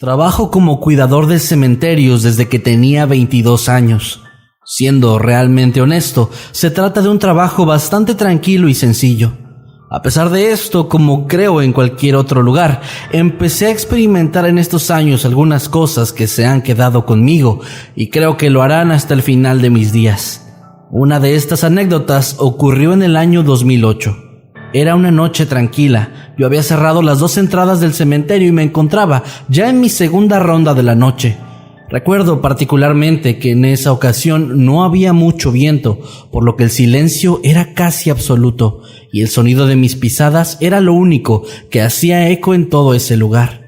Trabajo como cuidador de cementerios desde que tenía 22 años. Siendo realmente honesto, se trata de un trabajo bastante tranquilo y sencillo. A pesar de esto, como creo en cualquier otro lugar, empecé a experimentar en estos años algunas cosas que se han quedado conmigo y creo que lo harán hasta el final de mis días. Una de estas anécdotas ocurrió en el año 2008. Era una noche tranquila. Yo había cerrado las 2 entradas del cementerio y me encontraba ya en mi segunda ronda de la noche. Recuerdo particularmente que en esa ocasión no había mucho viento, por lo que el silencio era casi absoluto y el sonido de mis pisadas era lo único que hacía eco en todo ese lugar.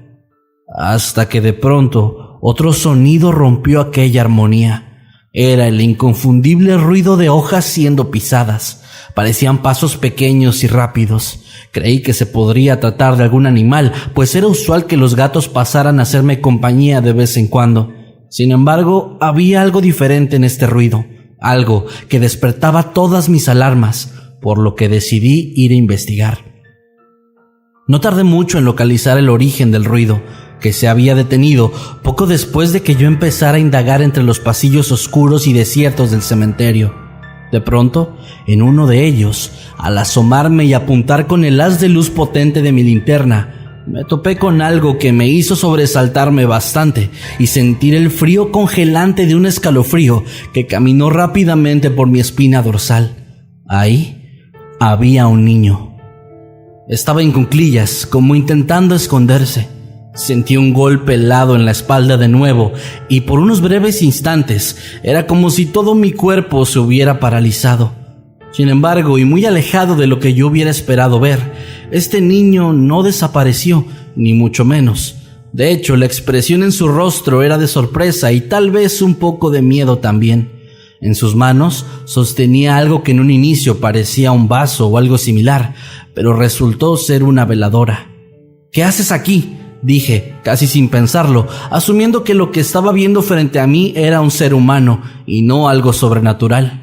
Hasta que de pronto otro sonido rompió aquella armonía. Era el inconfundible ruido de hojas siendo pisadas. Parecían pasos pequeños y rápidos. Creí que se podría tratar de algún animal, pues era usual que los gatos pasaran a hacerme compañía de vez en cuando. Sin embargo, había algo diferente en este ruido, algo que despertaba todas mis alarmas, por lo que decidí ir a investigar. No tardé mucho en localizar el origen del ruido, que se había detenido poco después de que yo empezara a indagar entre los pasillos oscuros y desiertos del cementerio. De pronto, en uno de ellos, al asomarme y apuntar con el haz de luz potente de mi linterna, me topé con algo que me hizo sobresaltarme bastante y sentir el frío congelante de un escalofrío que caminó rápidamente por mi espina dorsal. Ahí había un niño. Estaba en cuclillas, como intentando esconderse. Sentí un golpe helado en la espalda de nuevo y por unos breves instantes era como si todo mi cuerpo se hubiera paralizado. Sin embargo, y muy alejado de lo que yo hubiera esperado ver, este niño no desapareció, ni mucho menos. De hecho, la expresión en su rostro era de sorpresa y tal vez un poco de miedo también. En sus manos sostenía algo que en un inicio parecía un vaso o algo similar, pero resultó ser una veladora. ¿Qué haces aquí?, dije, casi sin pensarlo, asumiendo que lo que estaba viendo frente a mí era un ser humano y no algo sobrenatural.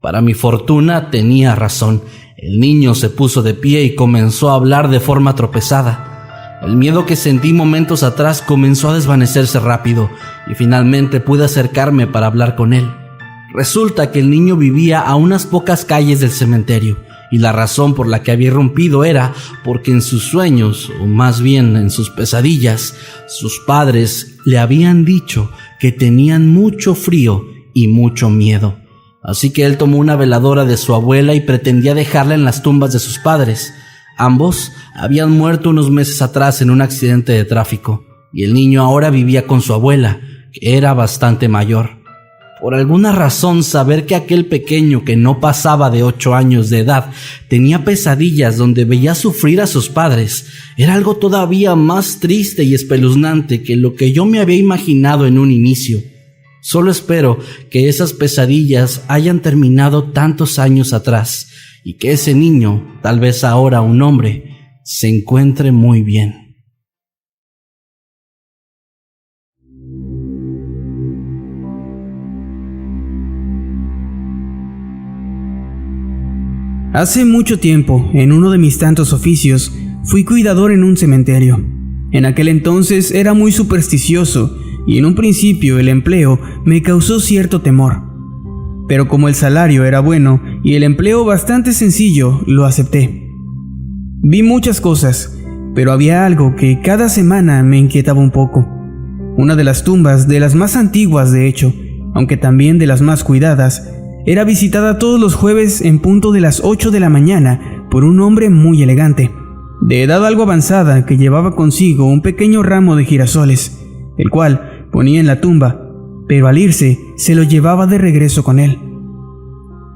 Para mi fortuna tenía razón. El niño se puso de pie y comenzó a hablar de forma tropezada. El miedo que sentí momentos atrás comenzó a desvanecerse rápido y finalmente pude acercarme para hablar con él. Resulta que el niño vivía a unas pocas calles del cementerio. Y la razón por la que había irrumpido era porque en sus sueños, o más bien en sus pesadillas, sus padres le habían dicho que tenían mucho frío y mucho miedo. Así que él tomó una veladora de su abuela y pretendía dejarla en las tumbas de sus padres. Ambos habían muerto unos meses atrás en un accidente de tráfico, y el niño ahora vivía con su abuela, que era bastante mayor. Por alguna razón, saber que aquel pequeño que no pasaba de 8 años de edad tenía pesadillas donde veía sufrir a sus padres era algo todavía más triste y espeluznante que lo que yo me había imaginado en un inicio. Solo espero que esas pesadillas hayan terminado tantos años atrás y que ese niño, tal vez ahora un hombre, se encuentre muy bien. Hace mucho tiempo, en uno de mis tantos oficios, fui cuidador en un cementerio. En aquel entonces era muy supersticioso y en un principio el empleo me causó cierto temor. Pero como el salario era bueno y el empleo bastante sencillo, lo acepté. Vi muchas cosas, pero había algo que cada semana me inquietaba un poco. Una de las tumbas, de las más antiguas de hecho, aunque también de las más cuidadas, era visitada todos los jueves en punto de las 8 de la mañana por un hombre muy elegante, de edad algo avanzada, que llevaba consigo un pequeño ramo de girasoles, el cual ponía en la tumba, pero al irse se lo llevaba de regreso con él.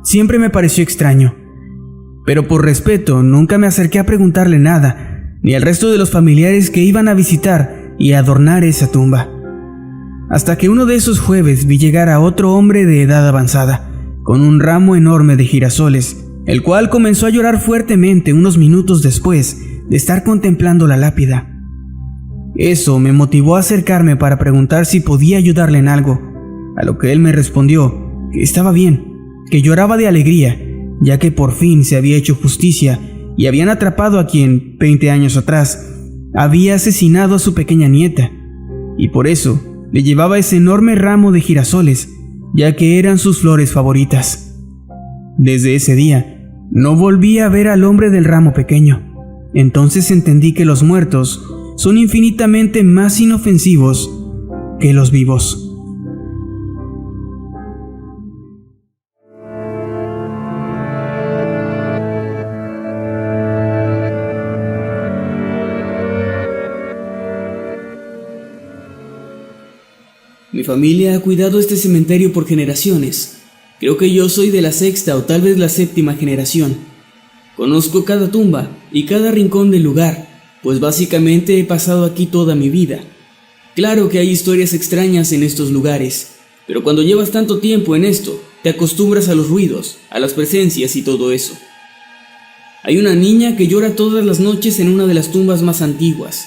Siempre me pareció extraño, pero por respeto nunca me acerqué a preguntarle nada, ni al resto de los familiares que iban a visitar y adornar esa tumba. Hasta que uno de esos jueves vi llegar a otro hombre de edad avanzada, con un ramo enorme de girasoles, el cual comenzó a llorar fuertemente unos minutos después de estar contemplando la lápida. Eso me motivó a acercarme para preguntar si podía ayudarle en algo, a lo que él me respondió que estaba bien, que lloraba de alegría, ya que por fin se había hecho justicia y habían atrapado a quien, 20 años atrás, había asesinado a su pequeña nieta. y por eso le llevaba ese enorme ramo de girasoles, ya que eran sus flores favoritas. Desde ese día, no volví a ver al hombre del ramo pequeño. Entonces entendí que los muertos son infinitamente más inofensivos que los vivos. Mi familia ha cuidado este cementerio por generaciones. Creo que yo soy de la sexta o tal vez la séptima generación. Conozco cada tumba y cada rincón del lugar, pues básicamente he pasado aquí toda mi vida. Claro que hay historias extrañas en estos lugares, pero cuando llevas tanto tiempo en esto, te acostumbras a los ruidos, a las presencias y todo eso. Hay una niña que llora todas las noches en una de las tumbas más antiguas.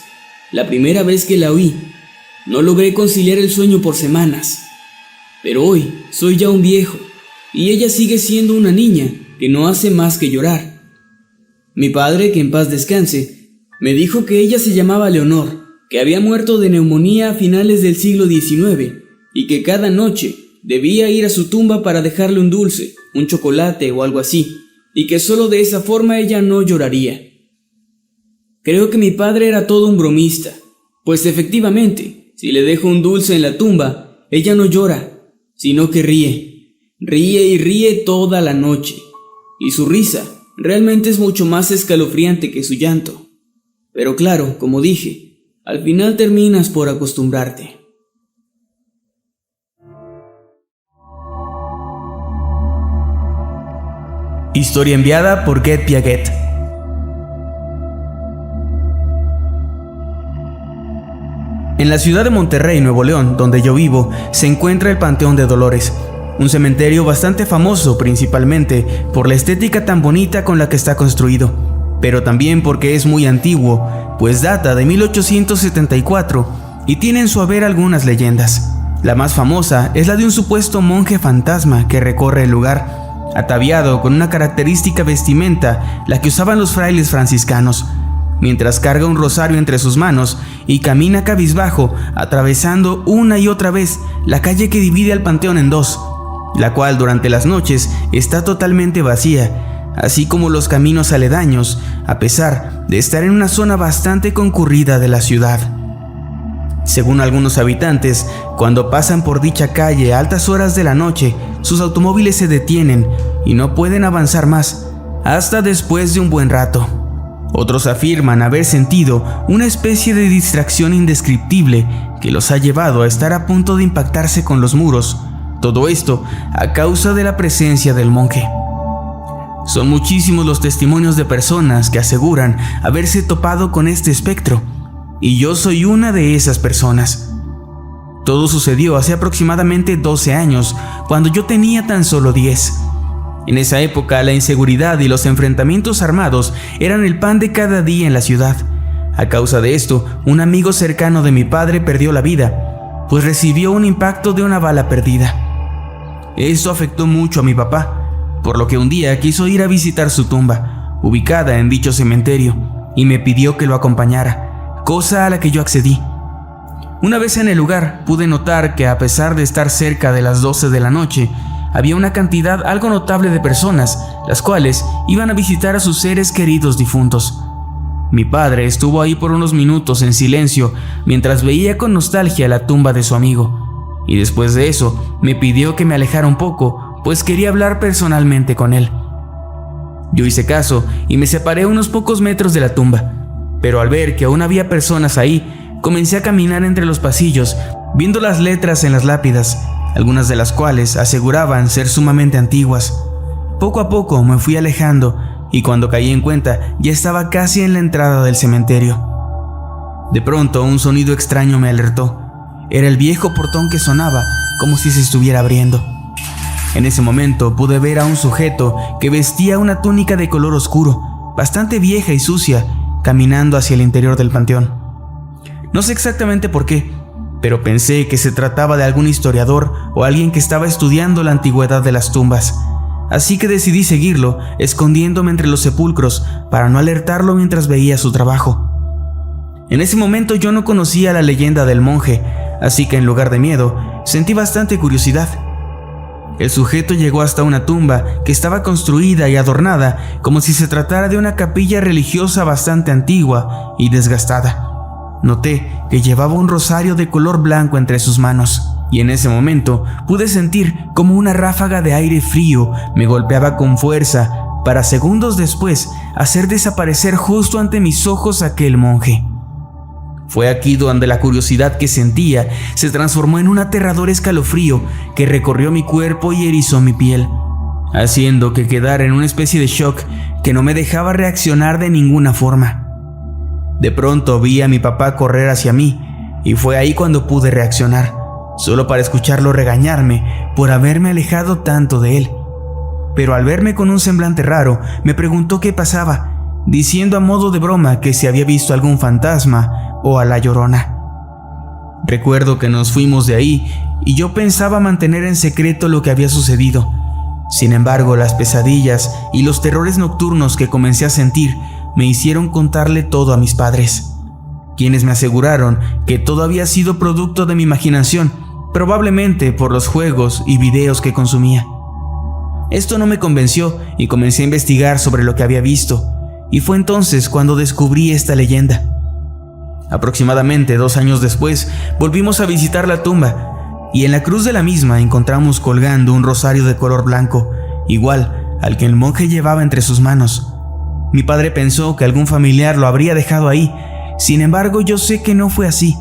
La primera vez que la oí, no logré conciliar el sueño por semanas. Pero hoy soy ya un viejo, y ella sigue siendo una niña que no hace más que llorar. Mi padre, que en paz descanse, me dijo que ella se llamaba Leonor, que había muerto de neumonía a finales del siglo XIX, y que cada noche debía ir a su tumba para dejarle un dulce, un chocolate o algo así, y que solo de esa forma ella no lloraría. Creo que mi padre era todo un bromista, pues efectivamente, si le dejo un dulce en la tumba, ella no llora, sino que ríe. Ríe y ríe toda la noche. Y su risa realmente es mucho más escalofriante que su llanto. Pero claro, como dije, al final terminas por acostumbrarte. Historia enviada por Get Piaget. En la ciudad de Monterrey, Nuevo León, donde yo vivo, se encuentra el Panteón de Dolores, un cementerio bastante famoso principalmente por la estética tan bonita con la que está construido, pero también porque es muy antiguo, pues data de 1874 y tiene en su haber algunas leyendas. La más famosa es la de un supuesto monje fantasma que recorre el lugar, ataviado con una característica vestimenta, la que usaban los frailes franciscanos, mientras carga un rosario entre sus manos y camina cabizbajo, atravesando una y otra vez la calle que divide al panteón en dos, la cual durante las noches está totalmente vacía, así como los caminos aledaños, a pesar de estar en una zona bastante concurrida de la ciudad. Según algunos habitantes, cuando pasan por dicha calle a altas horas de la noche, sus automóviles se detienen y no pueden avanzar más, hasta después de un buen rato. Otros afirman haber sentido una especie de distracción indescriptible que los ha llevado a estar a punto de impactarse con los muros, todo esto a causa de la presencia del monje. Son muchísimos los testimonios de personas que aseguran haberse topado con este espectro, y yo soy una de esas personas. Todo sucedió hace aproximadamente 12 años, cuando yo tenía tan solo 10. En esa época, la inseguridad y los enfrentamientos armados eran el pan de cada día en la ciudad. A causa de esto, un amigo cercano de mi padre perdió la vida, pues recibió un impacto de una bala perdida. Esto afectó mucho a mi papá, por lo que un día quiso ir a visitar su tumba, ubicada en dicho cementerio, y me pidió que lo acompañara, cosa a la que yo accedí. Una vez en el lugar, pude notar que a pesar de estar cerca de las 12 de la noche, había una cantidad algo notable de personas, las cuales iban a visitar a sus seres queridos difuntos. Mi padre estuvo ahí por unos minutos en silencio mientras veía con nostalgia la tumba de su amigo, y después de eso me pidió que me alejara un poco, pues quería hablar personalmente con él. Yo hice caso y me separé unos pocos metros de la tumba, pero al ver que aún había personas ahí, comencé a caminar entre los pasillos, viendo las letras en las lápidas, algunas de las cuales aseguraban ser sumamente antiguas. Poco a poco me fui alejando y cuando caí en cuenta ya estaba casi en la entrada del cementerio. De pronto un sonido extraño me alertó. Era el viejo portón que sonaba como si se estuviera abriendo. En ese momento pude ver a un sujeto que vestía una túnica de color oscuro, bastante vieja y sucia, caminando hacia el interior del panteón. No sé exactamente por qué, pero pensé que se trataba de algún historiador o alguien que estaba estudiando la antigüedad de las tumbas, así que decidí seguirlo, escondiéndome entre los sepulcros para no alertarlo mientras veía su trabajo. En ese momento yo no conocía la leyenda del monje, así que en lugar de miedo, sentí bastante curiosidad. El sujeto llegó hasta una tumba que estaba construida y adornada como si se tratara de una capilla religiosa bastante antigua y desgastada. Noté que llevaba un rosario de color blanco entre sus manos, y en ese momento pude sentir como una ráfaga de aire frío me golpeaba con fuerza para segundos después hacer desaparecer justo ante mis ojos aquel monje. Fue aquí donde la curiosidad que sentía se transformó en un aterrador escalofrío que recorrió mi cuerpo y erizó mi piel, haciendo que quedara en una especie de shock que no me dejaba reaccionar de ninguna forma. De pronto vi a mi papá correr hacia mí y fue ahí cuando pude reaccionar, solo para escucharlo regañarme por haberme alejado tanto de él. Pero al verme con un semblante raro, me preguntó qué pasaba, diciendo a modo de broma que si había visto algún fantasma o a la Llorona. Recuerdo que nos fuimos de ahí y yo pensaba mantener en secreto lo que había sucedido. Sin embargo, las pesadillas y los terrores nocturnos que comencé a sentir me hicieron contarle todo a mis padres, quienes me aseguraron que todo había sido producto de mi imaginación, probablemente por los juegos y videos que consumía. Esto no me convenció y comencé a investigar sobre lo que había visto, y fue entonces cuando descubrí esta leyenda. Aproximadamente 2 años después, volvimos a visitar la tumba, y en la cruz de la misma encontramos colgando un rosario de color blanco, igual al que el monje llevaba entre sus manos. Mi padre pensó que algún familiar lo habría dejado ahí, sin embargo yo sé que no fue así,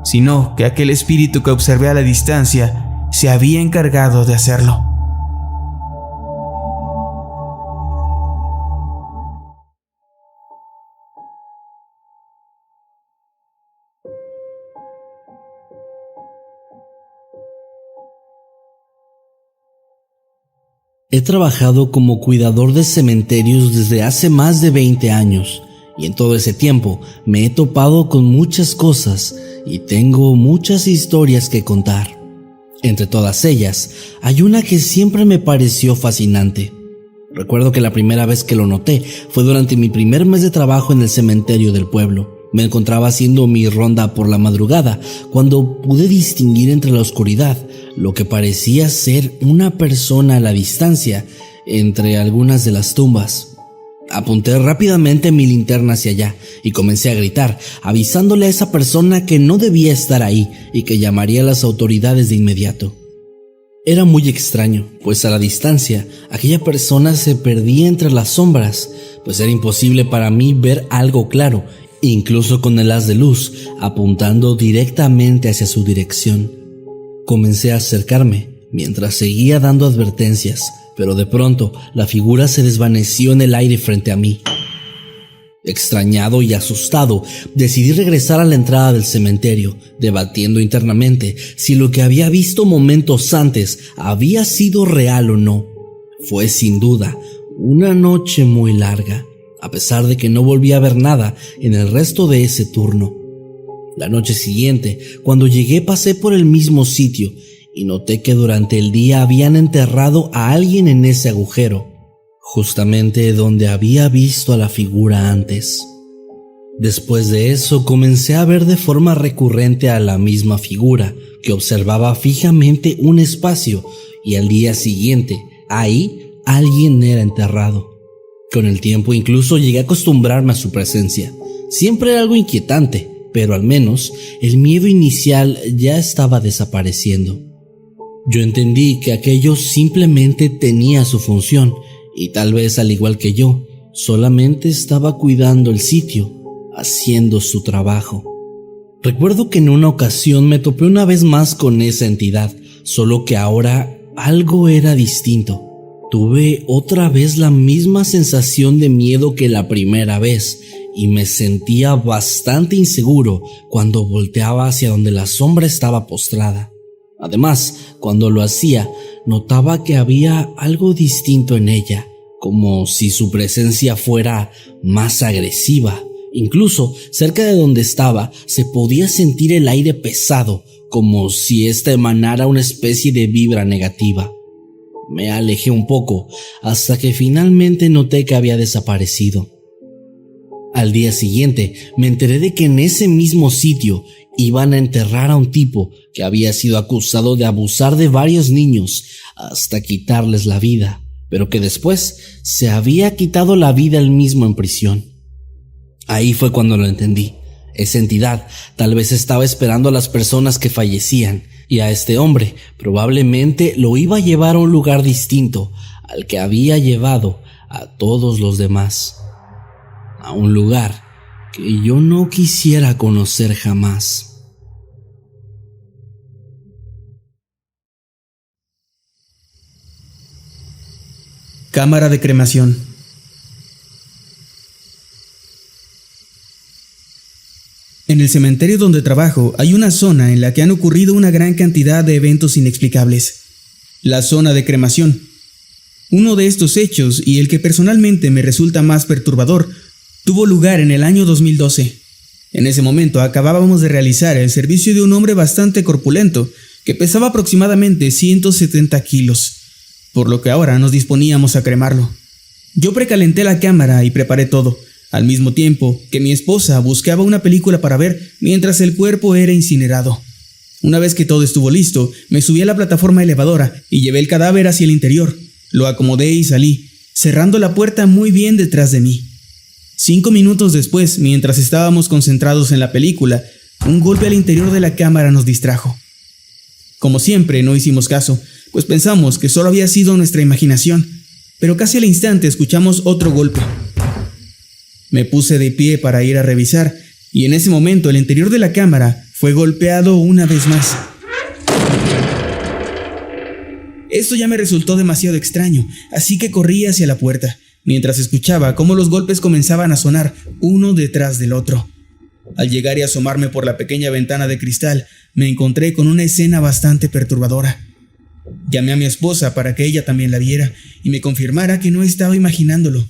sino que aquel espíritu que observé a la distancia se había encargado de hacerlo. He trabajado como cuidador de cementerios desde hace más de 20 años y en todo ese tiempo me he topado con muchas cosas y tengo muchas historias que contar. Entre todas ellas, hay una que siempre me pareció fascinante. Recuerdo que la primera vez que lo noté fue durante mi primer mes de trabajo en el cementerio del pueblo. Me encontraba haciendo mi ronda por la madrugada cuando pude distinguir entre la oscuridad lo que parecía ser una persona a la distancia entre algunas de las tumbas. Apunté rápidamente mi linterna hacia allá y comencé a gritar, avisándole a esa persona que no debía estar ahí y que llamaría a las autoridades de inmediato. Era muy extraño, pues a la distancia, aquella persona se perdía entre las sombras, pues era imposible para mí ver algo claro, incluso con el haz de luz apuntando directamente hacia su dirección. Comencé a acercarme mientras seguía dando advertencias, pero de pronto la figura se desvaneció en el aire frente a mí. Extrañado y asustado, decidí regresar a la entrada del cementerio, debatiendo internamente si lo que había visto momentos antes había sido real o no. Fue sin duda una noche muy larga, a pesar de que no volví a ver nada en el resto de ese turno. La noche siguiente, cuando llegué, pasé por el mismo sitio y noté que durante el día habían enterrado a alguien en ese agujero, justamente donde había visto a la figura antes. Después de eso, comencé a ver de forma recurrente a la misma figura, que observaba fijamente un espacio, y al día siguiente, ahí, alguien era enterrado. Con el tiempo incluso llegué a acostumbrarme a su presencia. Siempre era algo inquietante, pero al menos el miedo inicial ya estaba desapareciendo. Yo entendí que aquello simplemente tenía su función y tal vez al igual que yo, solamente estaba cuidando el sitio, haciendo su trabajo. Recuerdo que en una ocasión me topé una vez más con esa entidad, solo que ahora algo era distinto. Tuve otra vez la misma sensación de miedo que la primera vez y me sentía bastante inseguro cuando volteaba hacia donde la sombra estaba postrada. Además, cuando lo hacía, notaba que había algo distinto en ella, como si su presencia fuera más agresiva. Incluso cerca de donde estaba se podía sentir el aire pesado, como si ésta emanara una especie de vibra negativa. Me alejé un poco hasta que finalmente noté que había desaparecido. Al día siguiente me enteré de que en ese mismo sitio iban a enterrar a un tipo que había sido acusado de abusar de varios niños hasta quitarles la vida, pero que después se había quitado la vida él mismo en prisión. Ahí fue cuando lo entendí. Esa entidad tal vez estaba esperando a las personas que fallecían, y a este hombre probablemente lo iba a llevar a un lugar distinto al que había llevado a todos los demás. A un lugar que yo no quisiera conocer jamás. Cámara de cremación. En el cementerio donde trabajo hay una zona en la que han ocurrido una gran cantidad de eventos inexplicables. La zona de cremación. Uno de estos hechos, y el que personalmente me resulta más perturbador, tuvo lugar en el año 2012. En ese momento acabábamos de realizar el servicio de un hombre bastante corpulento, que pesaba aproximadamente 170 kilos, por lo que ahora nos disponíamos a cremarlo. Yo precalenté la cámara y preparé todo, al mismo tiempo que mi esposa buscaba una película para ver mientras el cuerpo era incinerado. Una vez que todo estuvo listo, me subí a la plataforma elevadora y llevé el cadáver hacia el interior. Lo acomodé y salí, cerrando la puerta muy bien detrás de mí. 5 minutos después, mientras estábamos concentrados en la película, un golpe al interior de la cámara nos distrajo. Como siempre, no hicimos caso, pues pensamos que solo había sido nuestra imaginación, pero casi al instante escuchamos otro golpe. Me puse de pie para ir a revisar, y en ese momento el interior de la cámara fue golpeado una vez más. Esto ya me resultó demasiado extraño, así que corrí hacia la puerta, mientras escuchaba cómo los golpes comenzaban a sonar uno detrás del otro. Al llegar y asomarme por la pequeña ventana de cristal, me encontré con una escena bastante perturbadora. Llamé a mi esposa para que ella también la viera y me confirmara que no estaba imaginándolo.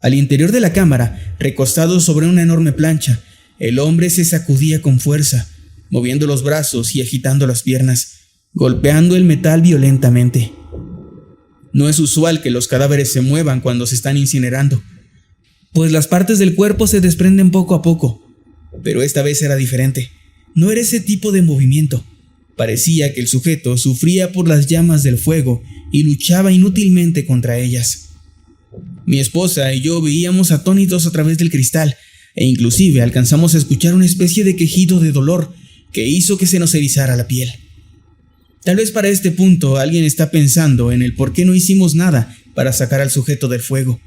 Al interior de la cámara, recostado sobre una enorme plancha, el hombre se sacudía con fuerza, moviendo los brazos y agitando las piernas, golpeando el metal violentamente. No es usual que los cadáveres se muevan cuando se están incinerando, pues las partes del cuerpo se desprenden poco a poco, pero esta vez era diferente. No era ese tipo de movimiento. Parecía que el sujeto sufría por las llamas del fuego y luchaba inútilmente contra ellas. Mi esposa y yo veíamos atónitos a través del cristal, e inclusive alcanzamos a escuchar una especie de quejido de dolor que hizo que se nos erizara la piel. Tal vez para este punto alguien está pensando en el por qué no hicimos nada para sacar al sujeto del fuego,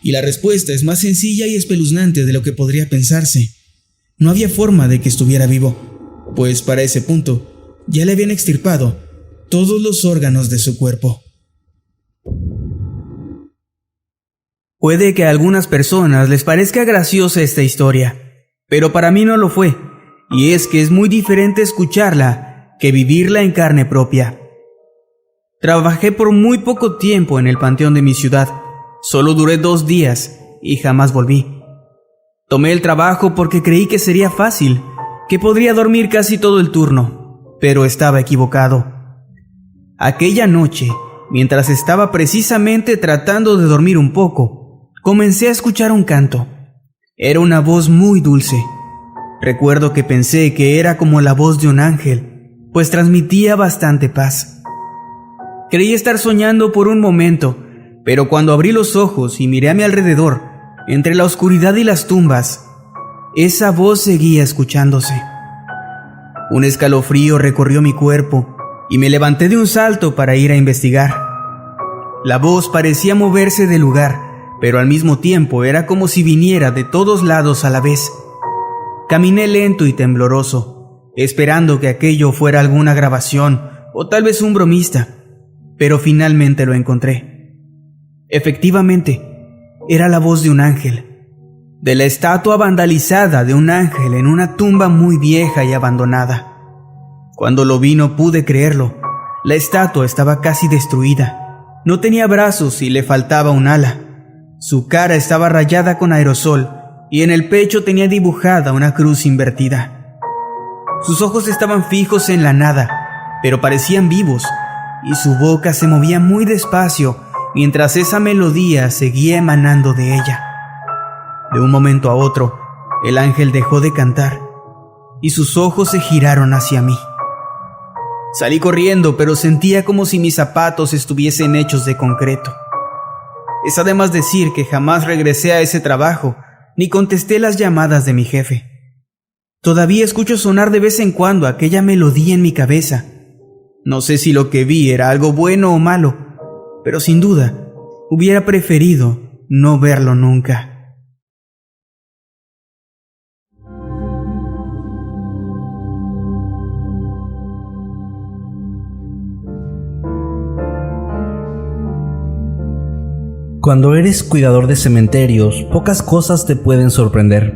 y la respuesta es más sencilla y espeluznante de lo que podría pensarse. No había forma de que estuviera vivo, pues para ese punto ya le habían extirpado todos los órganos de su cuerpo. Puede que a algunas personas les parezca graciosa esta historia, pero para mí no lo fue, y es que es muy diferente escucharla que vivirla en carne propia. Trabajé por muy poco tiempo en el panteón de mi ciudad, solo duré 2 días y jamás volví. Tomé el trabajo porque creí que sería fácil, que podría dormir casi todo el turno, pero estaba equivocado. Aquella noche, mientras estaba precisamente tratando de dormir un poco, comencé a escuchar un canto. Era una voz muy dulce. Recuerdo que pensé que era como la voz de un ángel, pues transmitía bastante paz. Creí estar soñando por un momento, pero cuando abrí los ojos y miré a mi alrededor, entre la oscuridad y las tumbas, esa voz seguía escuchándose. Un escalofrío recorrió mi cuerpo y me levanté de un salto para ir a investigar. La voz parecía moverse del lugar, pero al mismo tiempo era como si viniera de todos lados a la vez. Caminé lento y tembloroso, esperando que aquello fuera alguna grabación o tal vez un bromista, pero finalmente lo encontré. Efectivamente, era la voz de un ángel, de la estatua vandalizada de un ángel en una tumba muy vieja y abandonada. Cuando lo vi no pude creerlo. La estatua estaba casi destruida. No tenía brazos y le faltaba un ala. Su cara estaba rayada con aerosol y en el pecho tenía dibujada una cruz invertida. Sus ojos estaban fijos en la nada, pero parecían vivos, y su boca se movía muy despacio mientras esa melodía seguía emanando de ella. De un momento a otro, el ángel dejó de cantar y sus ojos se giraron hacia mí. Salí corriendo, pero sentía como si mis zapatos estuviesen hechos de concreto. Es además decir que jamás regresé a ese trabajo, ni contesté las llamadas de mi jefe. Todavía escucho sonar de vez en cuando aquella melodía en mi cabeza. No sé si lo que vi era algo bueno o malo, pero sin duda, hubiera preferido no verlo nunca. Cuando eres cuidador de cementerios, pocas cosas te pueden sorprender.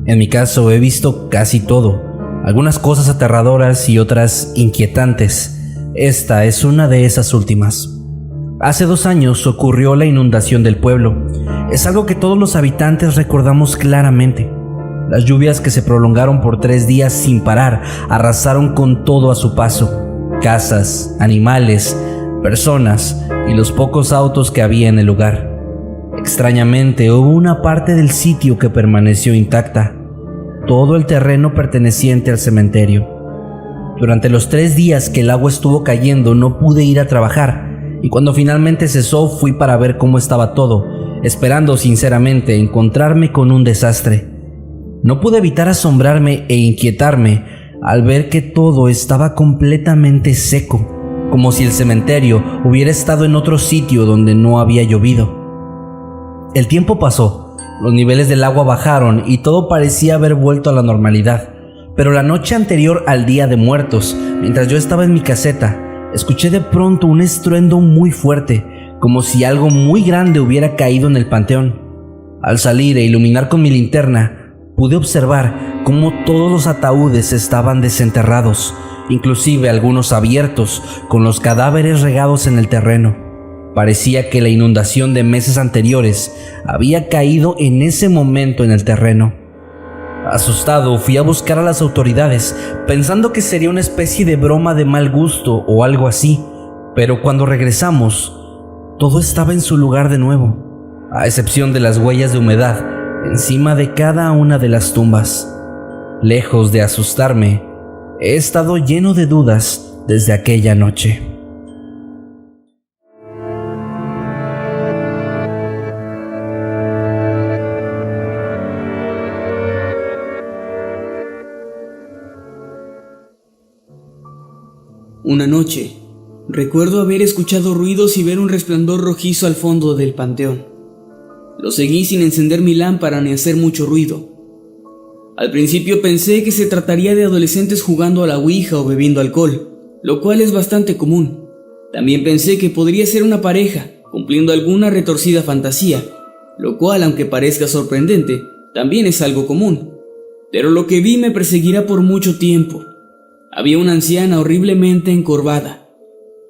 En mi caso he visto casi todo, algunas cosas aterradoras y otras inquietantes. Esta es una de esas últimas. Hace 2 años ocurrió la inundación del pueblo. Es algo que todos los habitantes recordamos claramente. Las lluvias que se prolongaron por 3 días sin parar arrasaron con todo a su paso. Casas, animales, personas y los pocos autos que había en el lugar. Extrañamente, hubo una parte del sitio que permaneció intacta, todo el terreno perteneciente al cementerio. Durante los 3 días que el agua estuvo cayendo no pude ir a trabajar, y cuando finalmente cesó fui para ver cómo estaba todo, esperando sinceramente encontrarme con un desastre. No pude evitar asombrarme e inquietarme al ver que todo estaba completamente seco, como si el cementerio hubiera estado en otro sitio donde no había llovido. El tiempo pasó, los niveles del agua bajaron y todo parecía haber vuelto a la normalidad. Pero la noche anterior al Día de Muertos, mientras yo estaba en mi caseta, escuché de pronto un estruendo muy fuerte, como si algo muy grande hubiera caído en el panteón. Al salir e iluminar con mi linterna, pude observar cómo todos los ataúdes estaban desenterrados, inclusive algunos abiertos, con los cadáveres regados en el terreno. Parecía que la inundación de meses anteriores había caído en ese momento en el terreno. Asustado, fui a buscar a las autoridades, pensando que sería una especie de broma de mal gusto o algo así, pero cuando regresamos, todo estaba en su lugar de nuevo, a excepción de las huellas de humedad encima de cada una de las tumbas. Lejos de asustarme, he estado lleno de dudas desde aquella noche. Una noche, recuerdo haber escuchado ruidos y ver un resplandor rojizo al fondo del panteón. Lo seguí sin encender mi lámpara ni hacer mucho ruido. Al principio pensé que se trataría de adolescentes jugando a la ouija o bebiendo alcohol, lo cual es bastante común. También pensé que podría ser una pareja, cumpliendo alguna retorcida fantasía, lo cual, aunque parezca sorprendente, también es algo común. Pero lo que vi me perseguirá por mucho tiempo. Había una anciana horriblemente encorvada,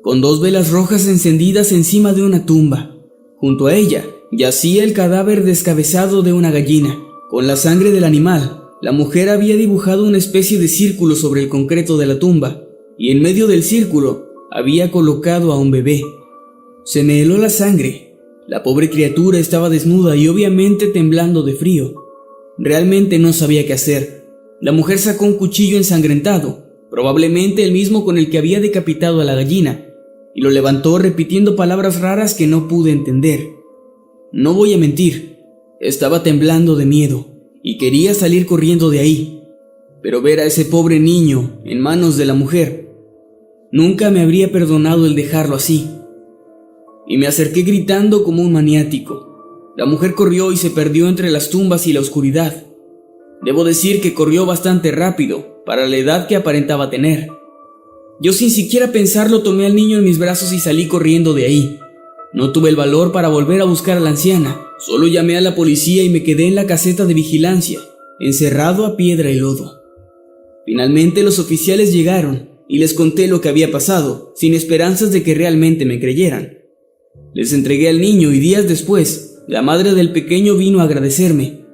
con 2 velas rojas encendidas encima de una tumba. Junto a ella yacía el cadáver descabezado de una gallina. Con la sangre del animal, la mujer había dibujado una especie de círculo sobre el concreto de la tumba, y en medio del círculo había colocado a un bebé. Se me heló la sangre. La pobre criatura estaba desnuda y obviamente temblando de frío. Realmente no sabía qué hacer. La mujer sacó un cuchillo ensangrentado, probablemente el mismo con el que había decapitado a la gallina, y lo levantó repitiendo palabras raras que no pude entender. No voy a mentir, estaba temblando de miedo y quería salir corriendo de ahí, pero ver a ese pobre niño en manos de la mujer, nunca me habría perdonado el dejarlo así. Y me acerqué gritando como un maniático. La mujer corrió y se perdió entre las tumbas y la oscuridad. Debo decir que corrió bastante rápido para la edad que aparentaba tener. Yo sin siquiera pensarlo tomé al niño en mis brazos y salí corriendo de ahí. No tuve el valor para volver a buscar a la anciana, solo llamé a la policía y me quedé en la caseta de vigilancia, encerrado a piedra y lodo. Finalmente los oficiales llegaron y les conté lo que había pasado, sin esperanzas de que realmente me creyeran. Les entregué al niño y días después, la madre del pequeño vino a agradecerme.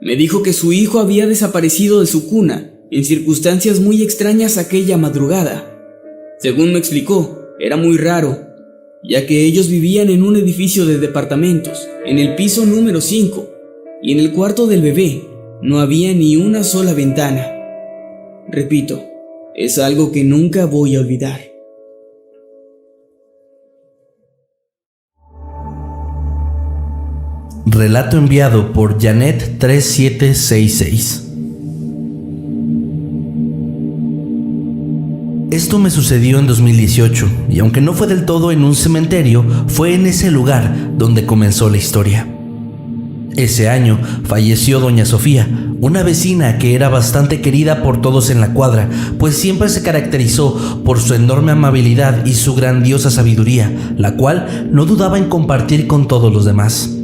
Me dijo que su hijo había desaparecido de su cuna en circunstancias muy extrañas aquella madrugada. Según me explicó, era muy raro, ya que ellos vivían en un edificio de departamentos, en el piso número 5, y en el cuarto del bebé no había ni una sola ventana. Repito, es algo que nunca voy a olvidar. Relato enviado por Janet3766. Esto me sucedió en 2018 y aunque no fue del todo en un cementerio, fue en ese lugar donde comenzó la historia. Ese año falleció doña Sofía, una vecina que era bastante querida por todos en la cuadra, pues siempre se caracterizó por su enorme amabilidad y su grandiosa sabiduría, la cual no dudaba en compartir con todos los demás.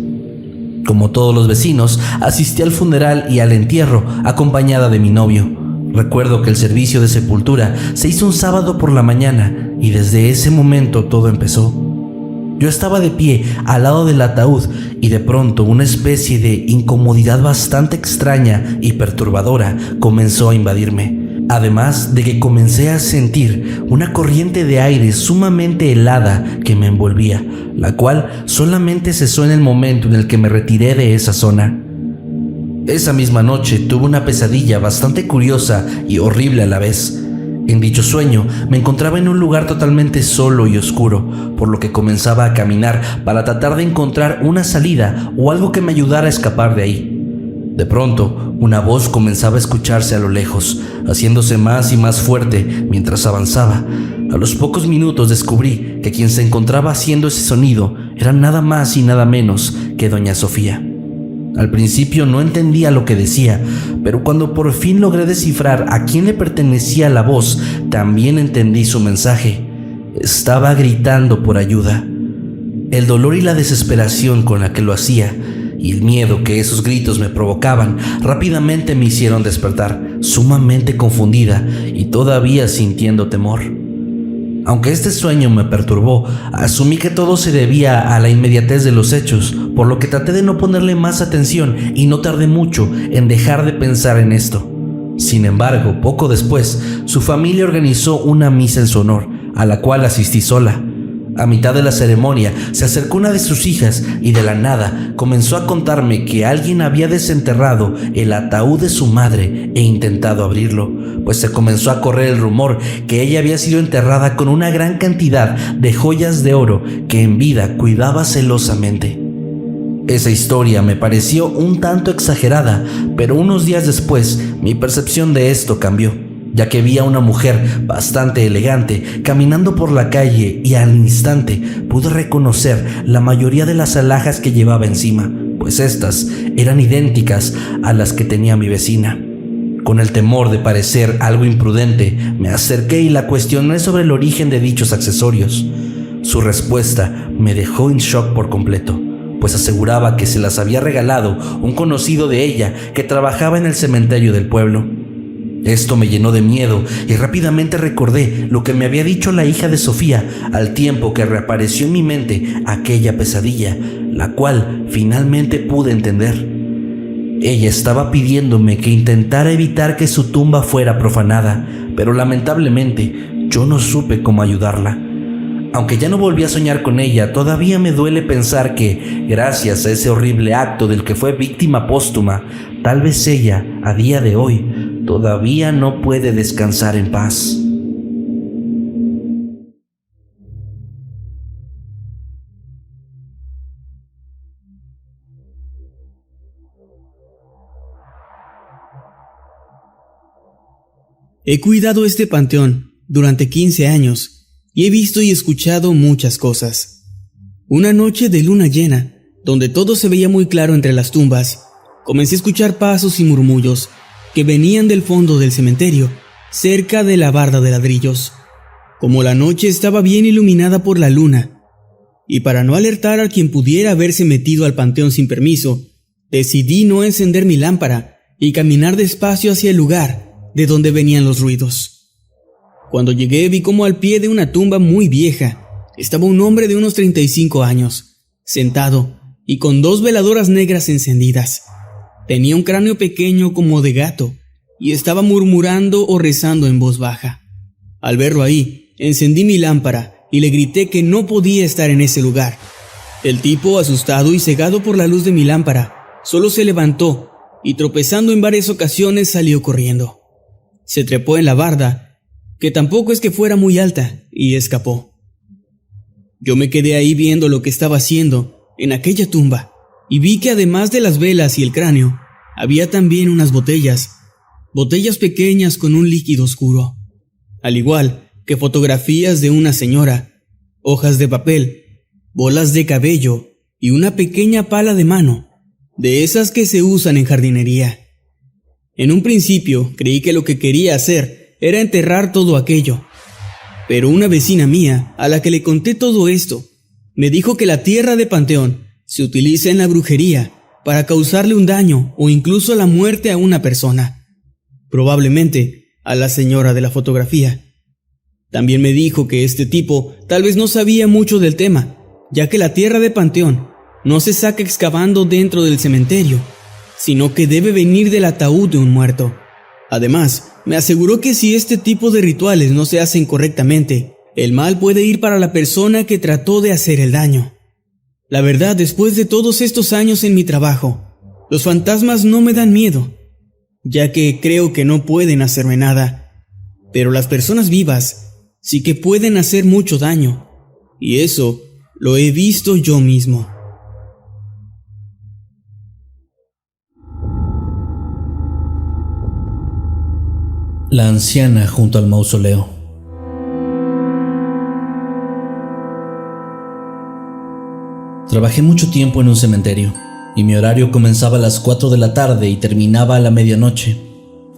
Como todos los vecinos, asistí al funeral y al entierro acompañada de mi novio. Recuerdo que el servicio de sepultura se hizo un sábado por la mañana y desde ese momento todo empezó. Yo estaba de pie al lado del ataúd y de pronto una especie de incomodidad bastante extraña y perturbadora comenzó a invadirme. Además de que comencé a sentir una corriente de aire sumamente helada que me envolvía, la cual solamente cesó en el momento en el que me retiré de esa zona. Esa misma noche tuve una pesadilla bastante curiosa y horrible a la vez. En dicho sueño me encontraba en un lugar totalmente solo y oscuro, por lo que comenzaba a caminar para tratar de encontrar una salida o algo que me ayudara a escapar de ahí. De pronto, una voz comenzaba a escucharse a lo lejos, haciéndose más y más fuerte mientras avanzaba. A los pocos minutos descubrí que quien se encontraba haciendo ese sonido era nada más y nada menos que doña Sofía. Al principio no entendía lo que decía, pero cuando por fin logré descifrar a quién le pertenecía la voz, también entendí su mensaje. Estaba gritando por ayuda. El dolor y la desesperación con la que lo hacía y el miedo que esos gritos me provocaban rápidamente me hicieron despertar, sumamente confundida y todavía sintiendo temor. Aunque este sueño me perturbó, asumí que todo se debía a la inmediatez de los hechos, por lo que traté de no ponerle más atención y no tardé mucho en dejar de pensar en esto. Sin embargo, poco después, su familia organizó una misa en su honor, a la cual asistí sola. A mitad de la ceremonia se acercó una de sus hijas y de la nada comenzó a contarme que alguien había desenterrado el ataúd de su madre e intentado abrirlo, pues se comenzó a correr el rumor que ella había sido enterrada con una gran cantidad de joyas de oro que en vida cuidaba celosamente. Esa historia me pareció un tanto exagerada, pero unos días después mi percepción de esto cambió, ya que vi a una mujer bastante elegante caminando por la calle y al instante pude reconocer la mayoría de las alhajas que llevaba encima, pues estas eran idénticas a las que tenía mi vecina. Con el temor de parecer algo imprudente, me acerqué y la cuestioné sobre el origen de dichos accesorios. Su respuesta me dejó en shock por completo, pues aseguraba que se las había regalado un conocido de ella que trabajaba en el cementerio del pueblo. Esto me llenó de miedo y rápidamente recordé lo que me había dicho la hija de Sofía al tiempo que reapareció en mi mente aquella pesadilla, la cual finalmente pude entender. Ella estaba pidiéndome que intentara evitar que su tumba fuera profanada, pero lamentablemente yo no supe cómo ayudarla. Aunque ya no volví a soñar con ella, todavía me duele pensar que, gracias a ese horrible acto del que fue víctima póstuma, tal vez ella, a día de hoy, todavía no puede descansar en paz. He cuidado este panteón durante 15 años y he visto y escuchado muchas cosas. Una noche de luna llena, donde todo se veía muy claro entre las tumbas, comencé a escuchar pasos y murmullos que venían del fondo del cementerio, cerca de la barda de ladrillos. Como la noche estaba bien iluminada por la luna, y para no alertar a quien pudiera haberse metido al panteón sin permiso, decidí no encender mi lámpara y caminar despacio hacia el lugar de donde venían los ruidos. Cuando llegué vi como al pie de una tumba muy vieja estaba un hombre de unos 35 años, sentado y con 2 veladoras negras encendidas. Tenía un cráneo pequeño como de gato y estaba murmurando o rezando en voz baja. Al verlo ahí, encendí mi lámpara y le grité que no podía estar en ese lugar. El tipo, asustado y cegado por la luz de mi lámpara, solo se levantó y tropezando en varias ocasiones salió corriendo. se trepó en la barda, que tampoco es que fuera muy alta, y escapó. Yo me quedé ahí viendo lo que estaba haciendo en aquella tumba, y vi que además de las velas y el cráneo, había también unas botellas pequeñas con un líquido oscuro, al igual que fotografías de una señora, hojas de papel, bolas de cabello y una pequeña pala de mano, de esas que se usan en jardinería. En un principio creí que lo que quería hacer era enterrar todo aquello, pero una vecina mía, a la que le conté todo esto, me dijo que la tierra de panteón se utiliza en la brujería para causarle un daño o incluso la muerte a una persona, probablemente a la señora de la fotografía. También me dijo que este tipo tal vez no sabía mucho del tema, ya que la tierra de panteón no se saca excavando dentro del cementerio, sino que debe venir del ataúd de un muerto. Además, me aseguró que si este tipo de rituales no se hacen correctamente, el mal puede ir para la persona que trató de hacer el daño. La verdad, después de todos estos años en mi trabajo, los fantasmas no me dan miedo, ya que creo que no pueden hacerme nada, pero las personas vivas sí que pueden hacer mucho daño, y eso lo he visto yo mismo. La anciana junto al mausoleo. Trabajé mucho tiempo en un cementerio y mi horario comenzaba a las 4 de la tarde y terminaba a la medianoche.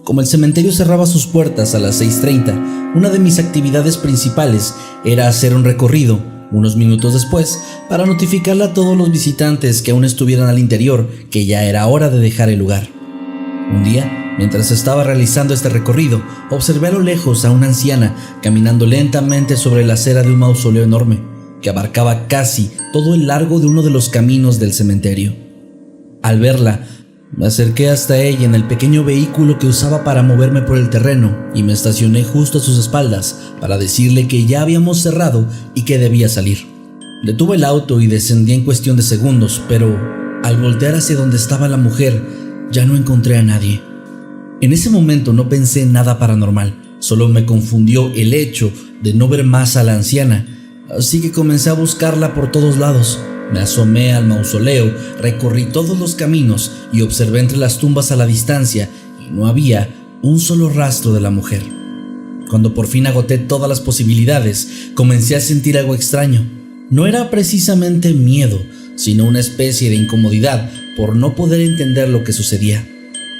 Como el cementerio cerraba sus puertas a las 6:30, una de mis actividades principales era hacer un recorrido unos minutos después para notificarle a todos los visitantes que aún estuvieran al interior que ya era hora de dejar el lugar. Un día, mientras estaba realizando este recorrido, observé a lo lejos a una anciana caminando lentamente sobre la acera de un mausoleo enorme que abarcaba casi todo el largo de uno de los caminos del cementerio. Al verla, me acerqué hasta ella en el pequeño vehículo que usaba para moverme por el terreno y me estacioné justo a sus espaldas para decirle que ya habíamos cerrado y que debía salir. Detuve el auto y descendí en cuestión de segundos, pero al voltear hacia donde estaba la mujer, ya no encontré a nadie. En ese momento no pensé en nada paranormal, solo me confundió el hecho de no ver más a la anciana, así que comencé a buscarla por todos lados. Me asomé al mausoleo, recorrí todos los caminos y observé entre las tumbas a la distancia y no había un solo rastro de la mujer. Cuando por fin agoté todas las posibilidades, comencé a sentir algo extraño. No era precisamente miedo, sino una especie de incomodidad por no poder entender lo que sucedía,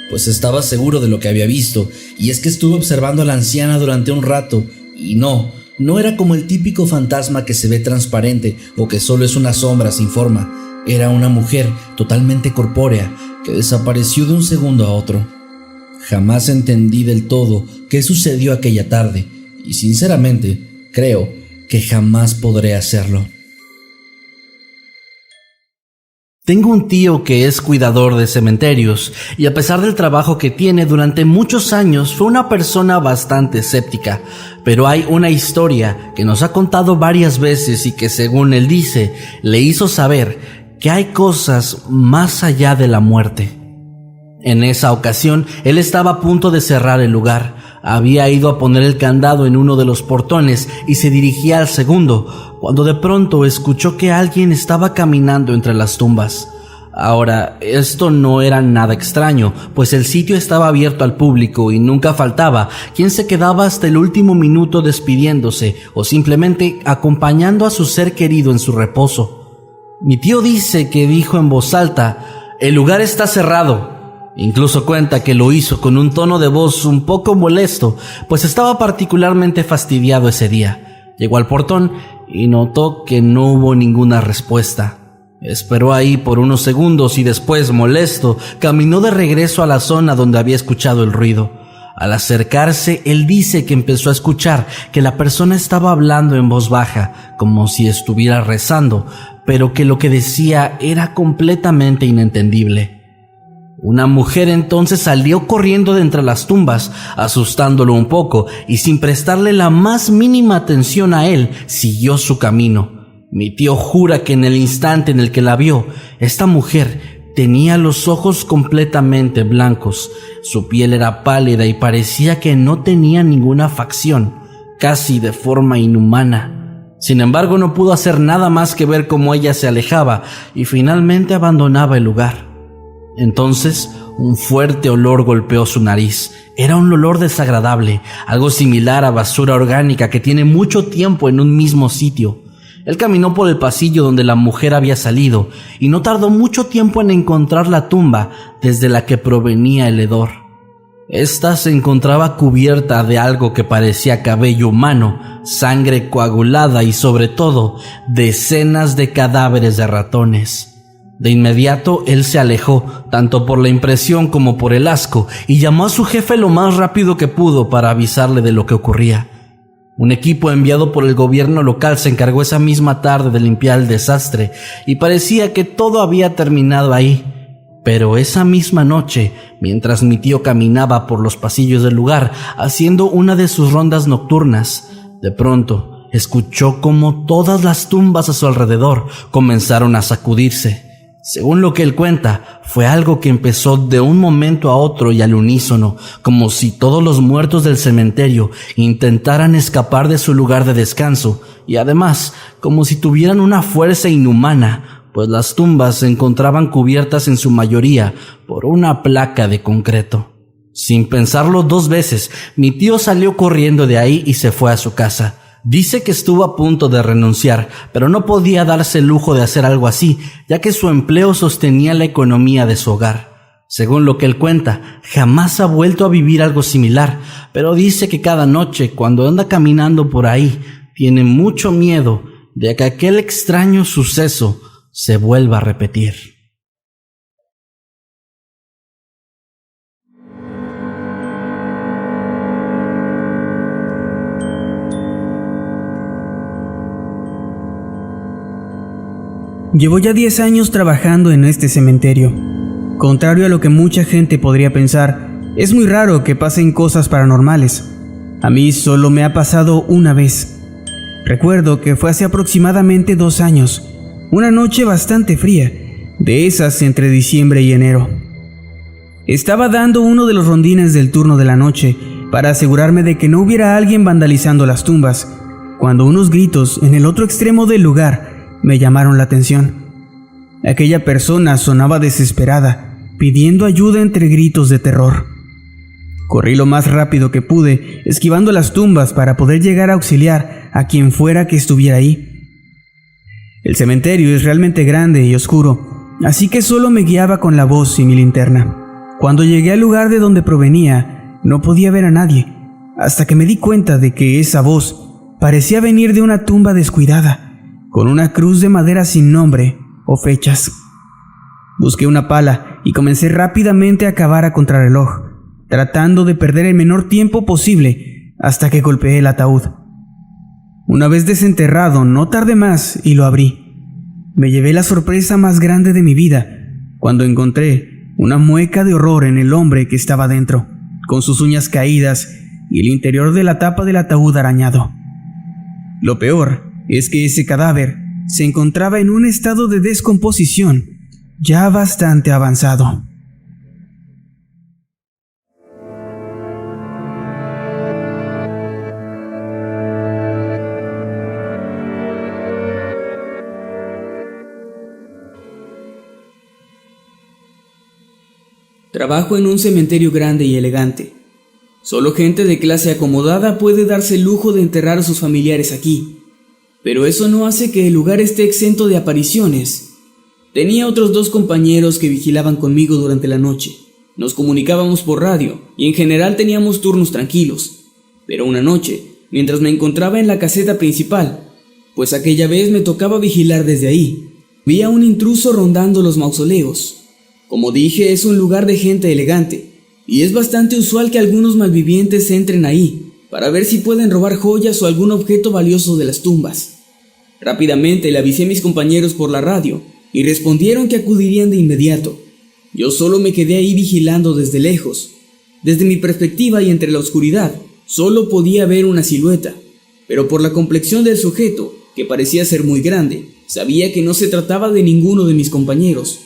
pues estaba seguro de lo que había visto, y es que estuve observando a la anciana durante un rato y no era como el típico fantasma que se ve transparente o que solo es una sombra sin forma. Era una mujer totalmente corpórea que desapareció de un segundo a otro. Jamás entendí del todo qué sucedió aquella tarde y sinceramente creo que jamás podré hacerlo. Tengo un tío que es cuidador de cementerios y a pesar del trabajo que tiene durante muchos años fue una persona bastante escéptica, pero hay una historia que nos ha contado varias veces y que según él dice le hizo saber que hay cosas más allá de la muerte. En esa ocasión él estaba a punto de cerrar el lugar, había ido a poner el candado en uno de los portones y se dirigía al segundo, cuando de pronto escuchó que alguien estaba caminando entre las tumbas. Ahora, esto no era nada extraño, pues el sitio estaba abierto al público y nunca faltaba quien se quedaba hasta el último minuto despidiéndose o simplemente acompañando a su ser querido en su reposo. Mi tío dice que dijo en voz alta: "El lugar está cerrado". Incluso cuenta que lo hizo con un tono de voz un poco molesto, pues estaba particularmente fastidiado ese día. Llegó al portón y notó que no hubo ninguna respuesta. Esperó ahí por unos segundos y después, molesto, caminó de regreso a la zona donde había escuchado el ruido. Al acercarse, él dice que empezó a escuchar que la persona estaba hablando en voz baja, como si estuviera rezando, pero que lo que decía era completamente inentendible. Una mujer entonces salió corriendo de entre las tumbas, asustándolo un poco, y sin prestarle la más mínima atención a él, siguió su camino. Mi tío jura que en el instante en el que la vio, esta mujer tenía los ojos completamente blancos, su piel era pálida y parecía que no tenía ninguna facción, casi de forma inhumana. Sin embargo, no pudo hacer nada más que ver cómo ella se alejaba y finalmente abandonaba el lugar. Entonces, un fuerte olor golpeó su nariz. Era un olor desagradable, algo similar a basura orgánica que tiene mucho tiempo en un mismo sitio. Él caminó por el pasillo donde la mujer había salido y no tardó mucho tiempo en encontrar la tumba desde la que provenía el hedor. Esta se encontraba cubierta de algo que parecía cabello humano, sangre coagulada y sobre todo decenas de cadáveres de ratones. De inmediato él se alejó, tanto por la impresión como por el asco, y llamó a su jefe lo más rápido que pudo para avisarle de lo que ocurría. Un equipo enviado por el gobierno local se encargó esa misma tarde de limpiar el desastre y parecía que todo había terminado ahí. Pero esa misma noche, mientras mi tío caminaba por los pasillos del lugar haciendo una de sus rondas nocturnas, de pronto escuchó cómo todas las tumbas a su alrededor comenzaron a sacudirse. Según lo que él cuenta, fue algo que empezó de un momento a otro y al unísono, como si todos los muertos del cementerio intentaran escapar de su lugar de descanso, y además, como si tuvieran una fuerza inhumana, pues las tumbas se encontraban cubiertas en su mayoría por una placa de concreto. Sin pensarlo dos veces, mi tío salió corriendo de ahí y se fue a su casa. Dice que estuvo a punto de renunciar, pero no podía darse el lujo de hacer algo así, ya que su empleo sostenía la economía de su hogar. Según lo que él cuenta, jamás ha vuelto a vivir algo similar, pero dice que cada noche, cuando anda caminando por ahí, tiene mucho miedo de que aquel extraño suceso se vuelva a repetir. Llevo ya 10 años trabajando en este cementerio. Contrario a lo que mucha gente podría pensar, es muy raro que pasen cosas paranormales. A mí solo me ha pasado una vez. Recuerdo que fue hace aproximadamente 2 años, una noche bastante fría, de esas entre diciembre y enero. Estaba dando uno de los rondines del turno de la noche para asegurarme de que no hubiera alguien vandalizando las tumbas, cuando unos gritos en el otro extremo del lugar me llamaron la atención. Aquella persona sonaba desesperada, pidiendo ayuda entre gritos de terror. Corrí lo más rápido que pude, esquivando las tumbas para poder llegar a auxiliar a quien fuera que estuviera ahí. El cementerio es realmente grande y oscuro, así que solo me guiaba con la voz y mi linterna. Cuando llegué al lugar de donde provenía, no podía ver a nadie, hasta que me di cuenta de que esa voz parecía venir de una tumba descuidada, con una cruz de madera sin nombre o fechas. Busqué una pala y comencé rápidamente a cavar a contrarreloj, tratando de perder el menor tiempo posible hasta que golpeé el ataúd. Una vez desenterrado, no tardé más y lo abrí. Me llevé la sorpresa más grande de mi vida cuando encontré una mueca de horror en el hombre que estaba dentro, con sus uñas caídas y el interior de la tapa del ataúd arañado. Lo peor es que ese cadáver se encontraba en un estado de descomposición ya bastante avanzado. Trabajo en un cementerio grande y elegante. Solo gente de clase acomodada puede darse el lujo de enterrar a sus familiares aquí. Pero eso no hace que el lugar esté exento de apariciones. Tenía otros 2 compañeros que vigilaban conmigo durante la noche. Nos comunicábamos por radio y en general teníamos turnos tranquilos. Pero una noche, mientras me encontraba en la caseta principal, pues aquella vez me tocaba vigilar desde ahí, vi a un intruso rondando los mausoleos. Como dije, es un lugar de gente elegante, y es bastante usual que algunos malvivientes entren ahí para ver si pueden robar joyas o algún objeto valioso de las tumbas. Rápidamente le avisé a mis compañeros por la radio y respondieron que acudirían de inmediato. Yo solo me quedé ahí vigilando desde lejos. Desde mi perspectiva y entre la oscuridad, solo podía ver una silueta, pero por la complexión del sujeto, que parecía ser muy grande, sabía que no se trataba de ninguno de mis compañeros.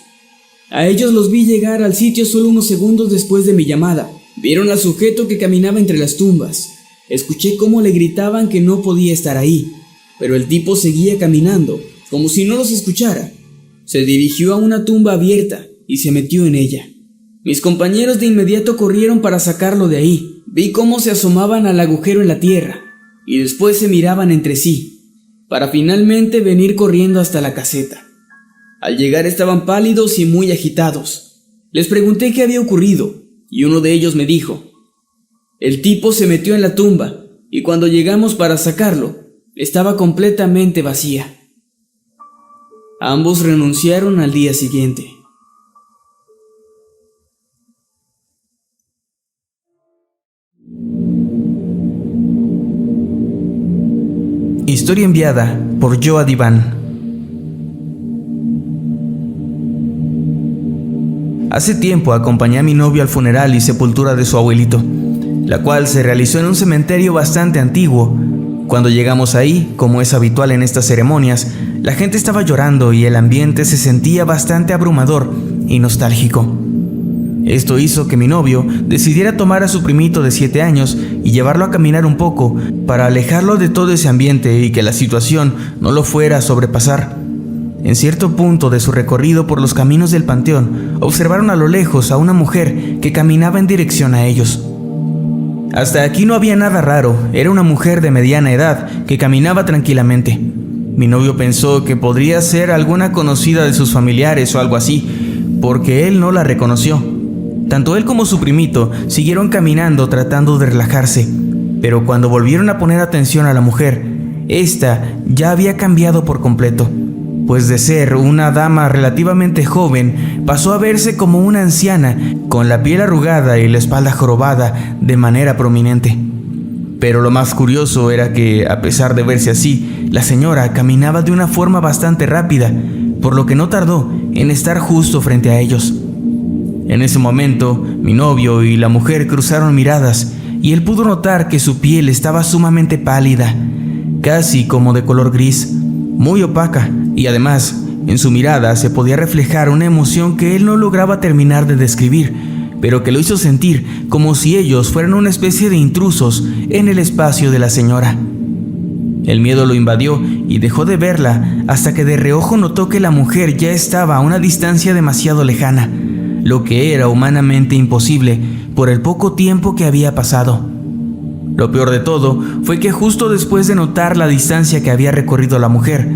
A ellos los vi llegar al sitio solo unos segundos después de mi llamada. Vieron al sujeto que caminaba entre las tumbas. Escuché cómo le gritaban que no podía estar ahí, pero el tipo seguía caminando, como si no los escuchara. Se dirigió a una tumba abierta y se metió en ella. Mis compañeros de inmediato corrieron para sacarlo de ahí. Vi cómo se asomaban al agujero en la tierra y después se miraban entre sí, para finalmente venir corriendo hasta la caseta. Al llegar estaban pálidos y muy agitados. Les pregunté qué había ocurrido y uno de ellos me dijo: el tipo se metió en la tumba y cuando llegamos para sacarlo, estaba completamente vacía. Ambos renunciaron al día siguiente. Historia enviada por Joa Diván. Hace tiempo acompañé a mi novio al funeral y sepultura de su abuelito, la cual se realizó en un cementerio bastante antiguo. Cuando llegamos ahí, como es habitual en estas ceremonias, la gente estaba llorando y el ambiente se sentía bastante abrumador y nostálgico. Esto hizo que mi novio decidiera tomar a su primito de 7 años y llevarlo a caminar un poco para alejarlo de todo ese ambiente y que la situación no lo fuera a sobrepasar. En cierto punto de su recorrido por los caminos del panteón, observaron a lo lejos a una mujer que caminaba en dirección a ellos. Hasta aquí no había nada raro, era una mujer de mediana edad que caminaba tranquilamente. Mi novio pensó que podría ser alguna conocida de sus familiares o algo así, porque él no la reconoció. Tanto él como su primito siguieron caminando tratando de relajarse, pero cuando volvieron a poner atención a la mujer, esta ya había cambiado por completo, pues de ser una dama relativamente joven, pasó a verse como una anciana, con la piel arrugada y la espalda jorobada de manera prominente. Pero lo más curioso era que, a pesar de verse así, la señora caminaba de una forma bastante rápida, por lo que no tardó en estar justo frente a ellos. En ese momento, mi novio y la mujer cruzaron miradas y él pudo notar que su piel estaba sumamente pálida, casi como de color gris, muy opaca, y además, en su mirada se podía reflejar una emoción que él no lograba terminar de describir, pero que lo hizo sentir como si ellos fueran una especie de intrusos en el espacio de la señora. El miedo lo invadió y dejó de verla hasta que de reojo notó que la mujer ya estaba a una distancia demasiado lejana, lo que era humanamente imposible por el poco tiempo que había pasado. Lo peor de todo fue que justo después de notar la distancia que había recorrido la mujer,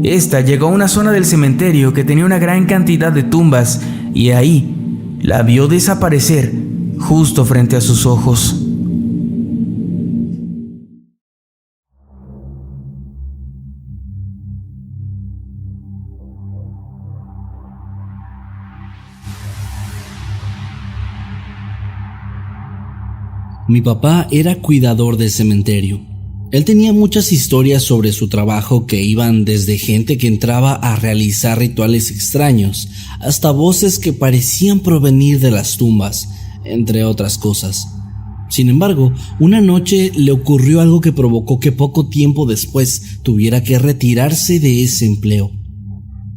esta llegó a una zona del cementerio que tenía una gran cantidad de tumbas y ahí la vio desaparecer justo frente a sus ojos. Mi papá era cuidador del cementerio. Él tenía muchas historias sobre su trabajo que iban desde gente que entraba a realizar rituales extraños hasta voces que parecían provenir de las tumbas, entre otras cosas. Sin embargo, una noche le ocurrió algo que provocó que poco tiempo después tuviera que retirarse de ese empleo.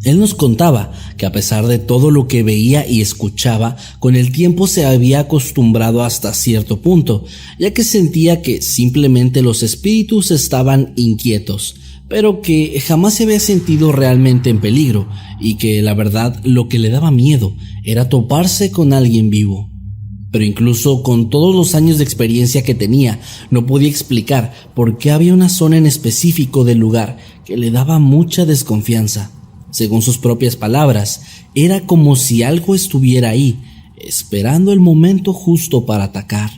Él nos contaba que a pesar de todo lo que veía y escuchaba, con el tiempo se había acostumbrado hasta cierto punto, ya que sentía que simplemente los espíritus estaban inquietos, pero que jamás se había sentido realmente en peligro y que la verdad lo que le daba miedo era toparse con alguien vivo. Pero incluso con todos los años de experiencia que tenía, no podía explicar por qué había una zona en específico del lugar que le daba mucha desconfianza. Según sus propias palabras, era como si algo estuviera ahí, esperando el momento justo para atacar.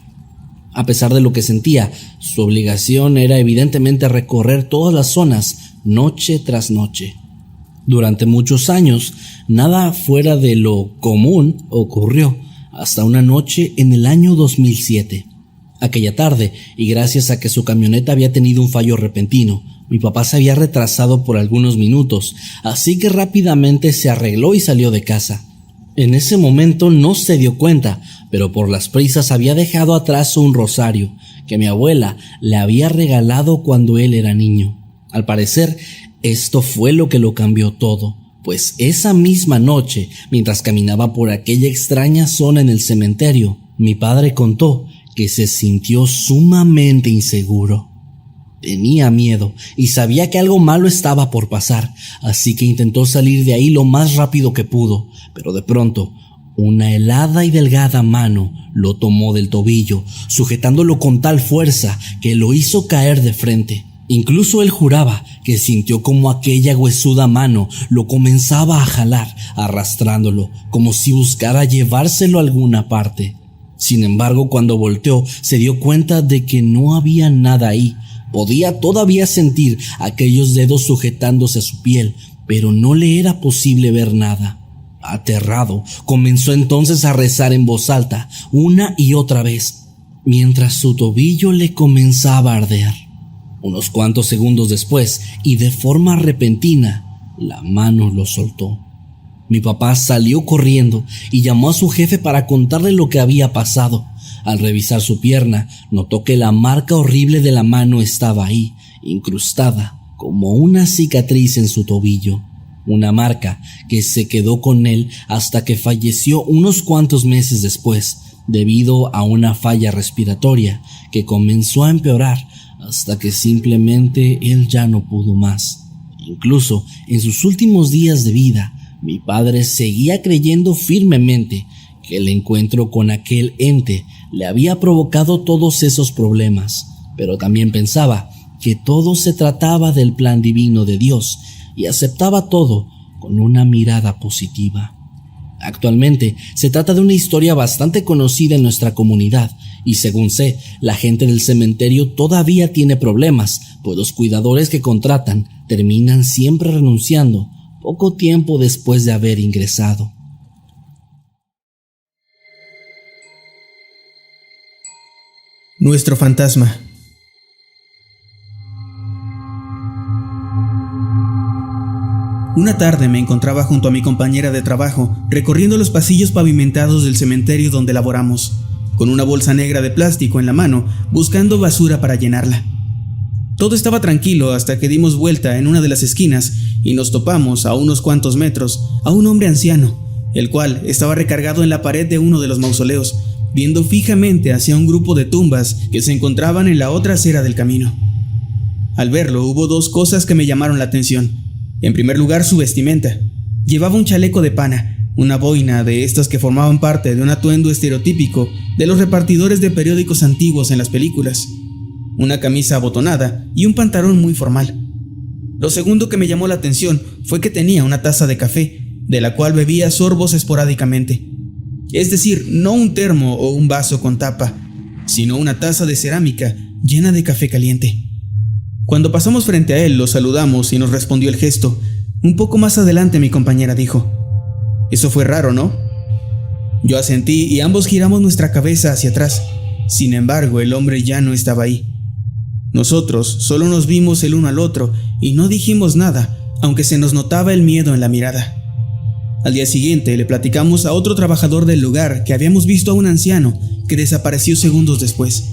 A pesar de lo que sentía, su obligación era evidentemente recorrer todas las zonas, noche tras noche. Durante muchos años, nada fuera de lo común ocurrió, hasta una noche en el año 2007. Aquella tarde, y gracias a que su camioneta había tenido un fallo repentino, mi papá se había retrasado por algunos minutos, así que rápidamente se arregló y salió de casa. En ese momento no se dio cuenta, pero por las prisas había dejado atrás un rosario que mi abuela le había regalado cuando él era niño. Al parecer, esto fue lo que lo cambió todo, pues esa misma noche, mientras caminaba por aquella extraña zona en el cementerio, mi padre contó que se sintió sumamente inseguro. Tenía miedo y sabía que algo malo estaba por pasar, así que intentó salir de ahí lo más rápido que pudo, pero de pronto, una helada y delgada mano lo tomó del tobillo, sujetándolo con tal fuerza que lo hizo caer de frente. Incluso él juraba que sintió como aquella huesuda mano lo comenzaba a jalar, arrastrándolo, como si buscara llevárselo a alguna parte. Sin embargo, cuando volteó, se dio cuenta de que no había nada ahí. Podía todavía sentir aquellos dedos sujetándose a su piel, pero no le era posible ver nada. Aterrado, comenzó entonces a rezar en voz alta, una y otra vez, mientras su tobillo le comenzaba a arder. Unos cuantos segundos después, y de forma repentina, la mano lo soltó. Mi papá salió corriendo y llamó a su jefe para contarle lo que había pasado. Al revisar su pierna, notó que la marca horrible de la mano estaba ahí, incrustada como una cicatriz en su tobillo. Una marca que se quedó con él hasta que falleció unos cuantos meses después, debido a una falla respiratoria que comenzó a empeorar hasta que simplemente él ya no pudo más. Incluso en sus últimos días de vida, mi padre seguía creyendo firmemente que el encuentro con aquel ente le había provocado todos esos problemas, pero también pensaba que todo se trataba del plan divino de Dios y aceptaba todo con una mirada positiva. Actualmente se trata de una historia bastante conocida en nuestra comunidad y, según sé, la gente del cementerio todavía tiene problemas, pues los cuidadores que contratan terminan siempre renunciando poco tiempo después de haber ingresado. Nuestro fantasma. Una tarde me encontraba junto a mi compañera de trabajo, recorriendo los pasillos pavimentados del cementerio donde laboramos, con una bolsa negra de plástico en la mano, buscando basura para llenarla. Todo estaba tranquilo hasta que dimos vuelta en una de las esquinas y nos topamos a unos cuantos metros a un hombre anciano, el cual estaba recargado en la pared de uno de los mausoleos, viendo fijamente hacia un grupo de tumbas que se encontraban en la otra acera del camino. Al verlo, hubo dos cosas que me llamaron la atención. En primer lugar, su vestimenta. Llevaba un chaleco de pana, una boina de estas que formaban parte de un atuendo estereotípico de los repartidores de periódicos antiguos en las películas, una camisa abotonada y un pantalón muy formal. Lo segundo que me llamó la atención fue que tenía una taza de café, de la cual bebía sorbos esporádicamente. Es decir, no un termo o un vaso con tapa, sino una taza de cerámica llena de café caliente. Cuando pasamos frente a él, lo saludamos y nos respondió el gesto. Un poco más adelante mi compañera dijo: «Eso fue raro, ¿no?». Yo asentí y ambos giramos nuestra cabeza hacia atrás. Sin embargo, el hombre ya no estaba ahí. Nosotros solo nos vimos el uno al otro y no dijimos nada, aunque se nos notaba el miedo en la mirada. Al día siguiente le platicamos a otro trabajador del lugar que habíamos visto a un anciano que desapareció segundos después.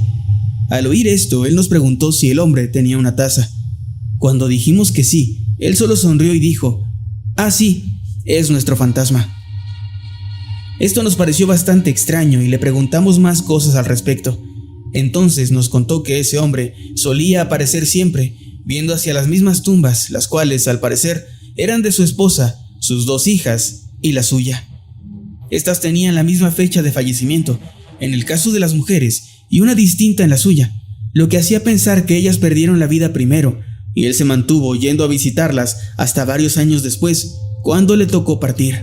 Al oír esto, él nos preguntó si el hombre tenía una taza. Cuando dijimos que sí, él solo sonrió y dijo: «Ah, sí, es nuestro fantasma». Esto nos pareció bastante extraño y le preguntamos más cosas al respecto. Entonces nos contó que ese hombre solía aparecer siempre, viendo hacia las mismas tumbas, las cuales, al parecer, eran de su esposa, sus dos hijas y la suya. Estas tenían la misma fecha de fallecimiento, en el caso de las mujeres, y una distinta en la suya, lo que hacía pensar que ellas perdieron la vida primero, y él se mantuvo yendo a visitarlas hasta varios años después, cuando le tocó partir.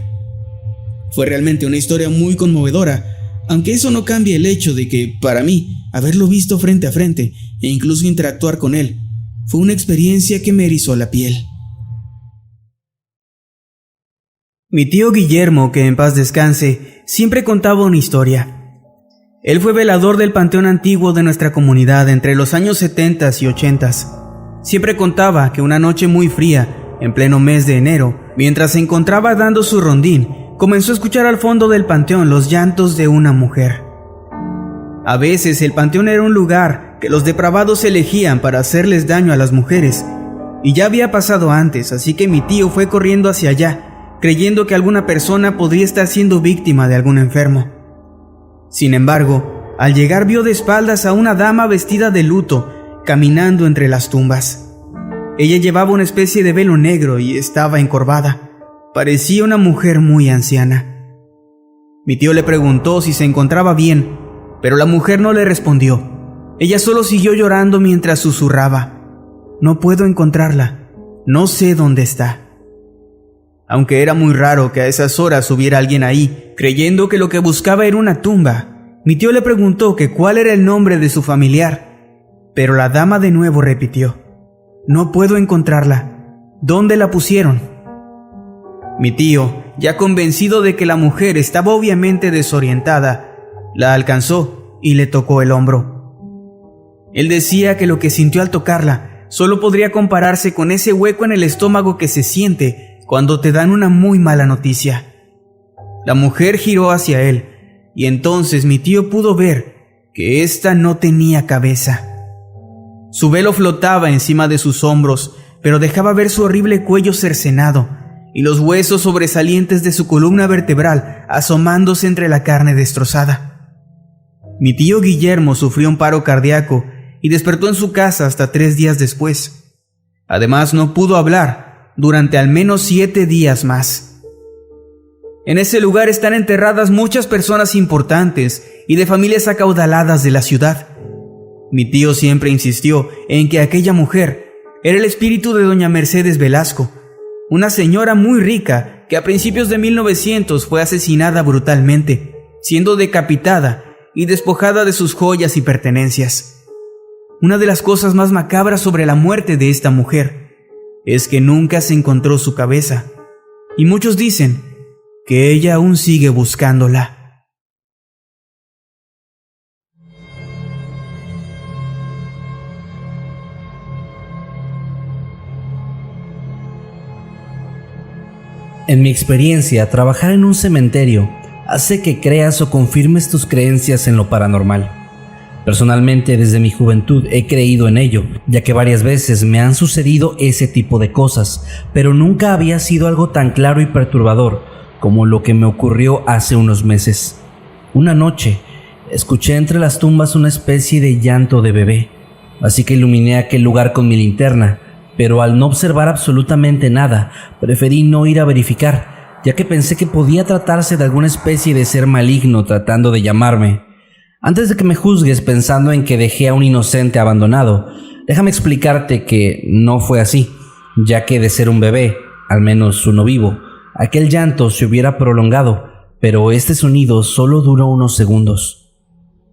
Fue realmente una historia muy conmovedora, aunque eso no cambia el hecho de que, para mí, haberlo visto frente a frente e incluso interactuar con él, fue una experiencia que me erizó la piel. Mi tío Guillermo, que en paz descanse, siempre contaba una historia. Él fue velador del panteón antiguo de nuestra comunidad entre los años 70 y 80. Siempre contaba que una noche muy fría, en pleno mes de enero, mientras se encontraba dando su rondín, comenzó a escuchar al fondo del panteón los llantos de una mujer. A veces el panteón era un lugar que los depravados elegían para hacerles daño a las mujeres, y ya había pasado antes, así que mi tío fue corriendo hacia allá creyendo que alguna persona podría estar siendo víctima de algún enfermo. Sin embargo, al llegar vio de espaldas a una dama vestida de luto caminando entre las tumbas. Ella llevaba una especie de velo negro y estaba encorvada. Parecía una mujer muy anciana. Mi tío le preguntó si se encontraba bien, pero la mujer no le respondió. Ella solo siguió llorando mientras susurraba: "No puedo encontrarla, no sé dónde está". Aunque era muy raro que a esas horas hubiera alguien ahí, creyendo que lo que buscaba era una tumba, mi tío le preguntó que cuál era el nombre de su familiar, pero la dama de nuevo repitió: "No puedo encontrarla, ¿dónde la pusieron?". Mi tío, ya convencido de que la mujer estaba obviamente desorientada, la alcanzó y le tocó el hombro. Él decía que lo que sintió al tocarla solo podría compararse con ese hueco en el estómago que se siente cuando te dan una muy mala noticia. La mujer giró hacia él, y entonces mi tío pudo ver que ésta no tenía cabeza. Su velo flotaba encima de sus hombros, pero dejaba ver su horrible cuello cercenado y los huesos sobresalientes de su columna vertebral asomándose entre la carne destrozada. Mi tío Guillermo sufrió un paro cardíaco y despertó en su casa hasta 3 días después. Además, no pudo hablar durante al menos 7 días más. En ese lugar están enterradas muchas personas importantes y de familias acaudaladas de la ciudad. Mi tío siempre insistió en que aquella mujer era el espíritu de doña Mercedes Velasco, una señora muy rica que a principios de 1900 fue asesinada brutalmente, siendo decapitada y despojada de sus joyas y pertenencias. Una de las cosas más macabras sobre la muerte de esta mujer es que nunca se encontró su cabeza, y muchos dicen que ella aún sigue buscándola. En mi experiencia, trabajar en un cementerio hace que creas o confirmes tus creencias en lo paranormal. Personalmente, desde mi juventud he creído en ello, ya que varias veces me han sucedido ese tipo de cosas, pero nunca había sido algo tan claro y perturbador como lo que me ocurrió hace unos meses. Una noche, escuché entre las tumbas una especie de llanto de bebé, así que iluminé aquel lugar con mi linterna, pero al no observar absolutamente nada, preferí no ir a verificar, ya que pensé que podía tratarse de alguna especie de ser maligno tratando de llamarme. Antes de que me juzgues pensando en que dejé a un inocente abandonado, déjame explicarte que no fue así, ya que de ser un bebé, al menos uno vivo, aquel llanto se hubiera prolongado, pero este sonido solo duró unos segundos.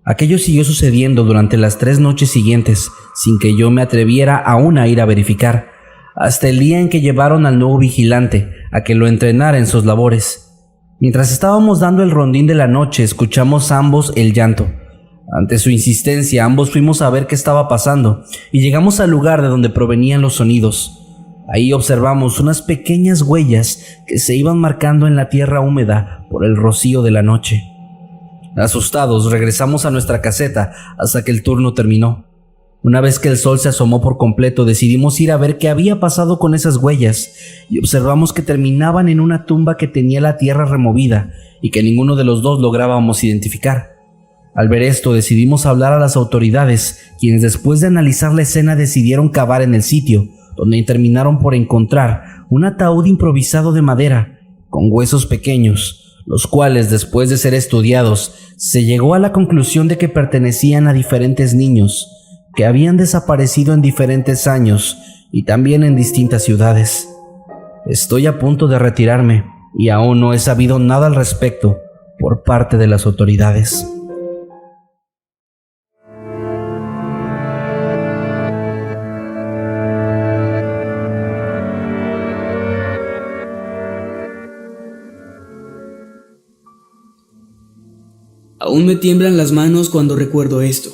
Aquello siguió sucediendo durante las 3 noches siguientes, sin que yo me atreviera aún a ir a verificar, hasta el día en que llevaron al nuevo vigilante a que lo entrenara en sus labores. Mientras estábamos dando el rondín de la noche, escuchamos ambos el llanto. Ante su insistencia, ambos fuimos a ver qué estaba pasando y llegamos al lugar de donde provenían los sonidos. Ahí observamos unas pequeñas huellas que se iban marcando en la tierra húmeda por el rocío de la noche. Asustados, regresamos a nuestra caseta hasta que el turno terminó. Una vez que el sol se asomó por completo, decidimos ir a ver qué había pasado con esas huellas y observamos que terminaban en una tumba que tenía la tierra removida y que ninguno de los dos lográbamos identificar. Al ver esto, decidimos hablar a las autoridades, quienes después de analizar la escena decidieron cavar en el sitio, donde terminaron por encontrar un ataúd improvisado de madera con huesos pequeños, los cuales, después de ser estudiados, se llegó a la conclusión de que pertenecían a diferentes niños que habían desaparecido en diferentes años y también en distintas ciudades. Estoy a punto de retirarme y aún no he sabido nada al respecto por parte de las autoridades. Aún me tiemblan las manos cuando recuerdo esto.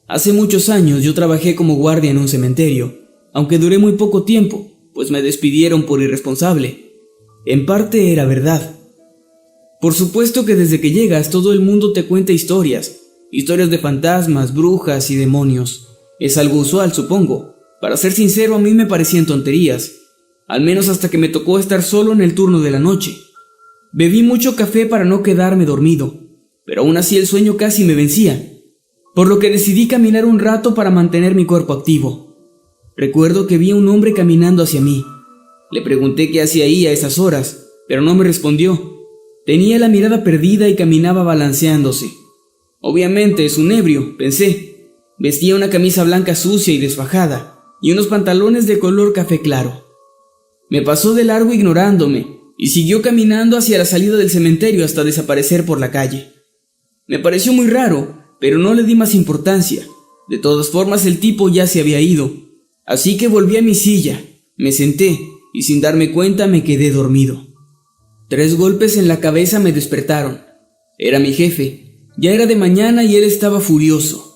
Hace muchos años yo trabajé como guardia en un cementerio, aunque duré muy poco tiempo, pues me despidieron por irresponsable. En parte era verdad. Por supuesto que desde que llegas todo el mundo te cuenta historias de fantasmas, brujas y demonios. Es algo usual, supongo. Para ser sincero, a mí me parecían tonterías. al menos hasta que me tocó estar solo en el turno de la noche. Bebí mucho café para no quedarme dormido, pero aún así el sueño casi me vencía, por lo que decidí caminar un rato para mantener mi cuerpo activo. Recuerdo que vi a un hombre caminando hacia mí. Le pregunté qué hacía ahí a esas horas, pero no me respondió. Tenía la mirada perdida y caminaba balanceándose. Obviamente es un ebrio, pensé. Vestía una camisa blanca sucia y desfajada, y unos pantalones de color café claro. Me pasó de largo ignorándome, y siguió caminando hacia la salida del cementerio hasta desaparecer por la calle. Me pareció muy raro, pero no le di más importancia. De todas formas el tipo ya se había ido, así que volví a mi silla, me senté, y sin darme cuenta me quedé dormido. 3 golpes en la cabeza me despertaron. Era mi jefe, ya era de mañana y él estaba furioso.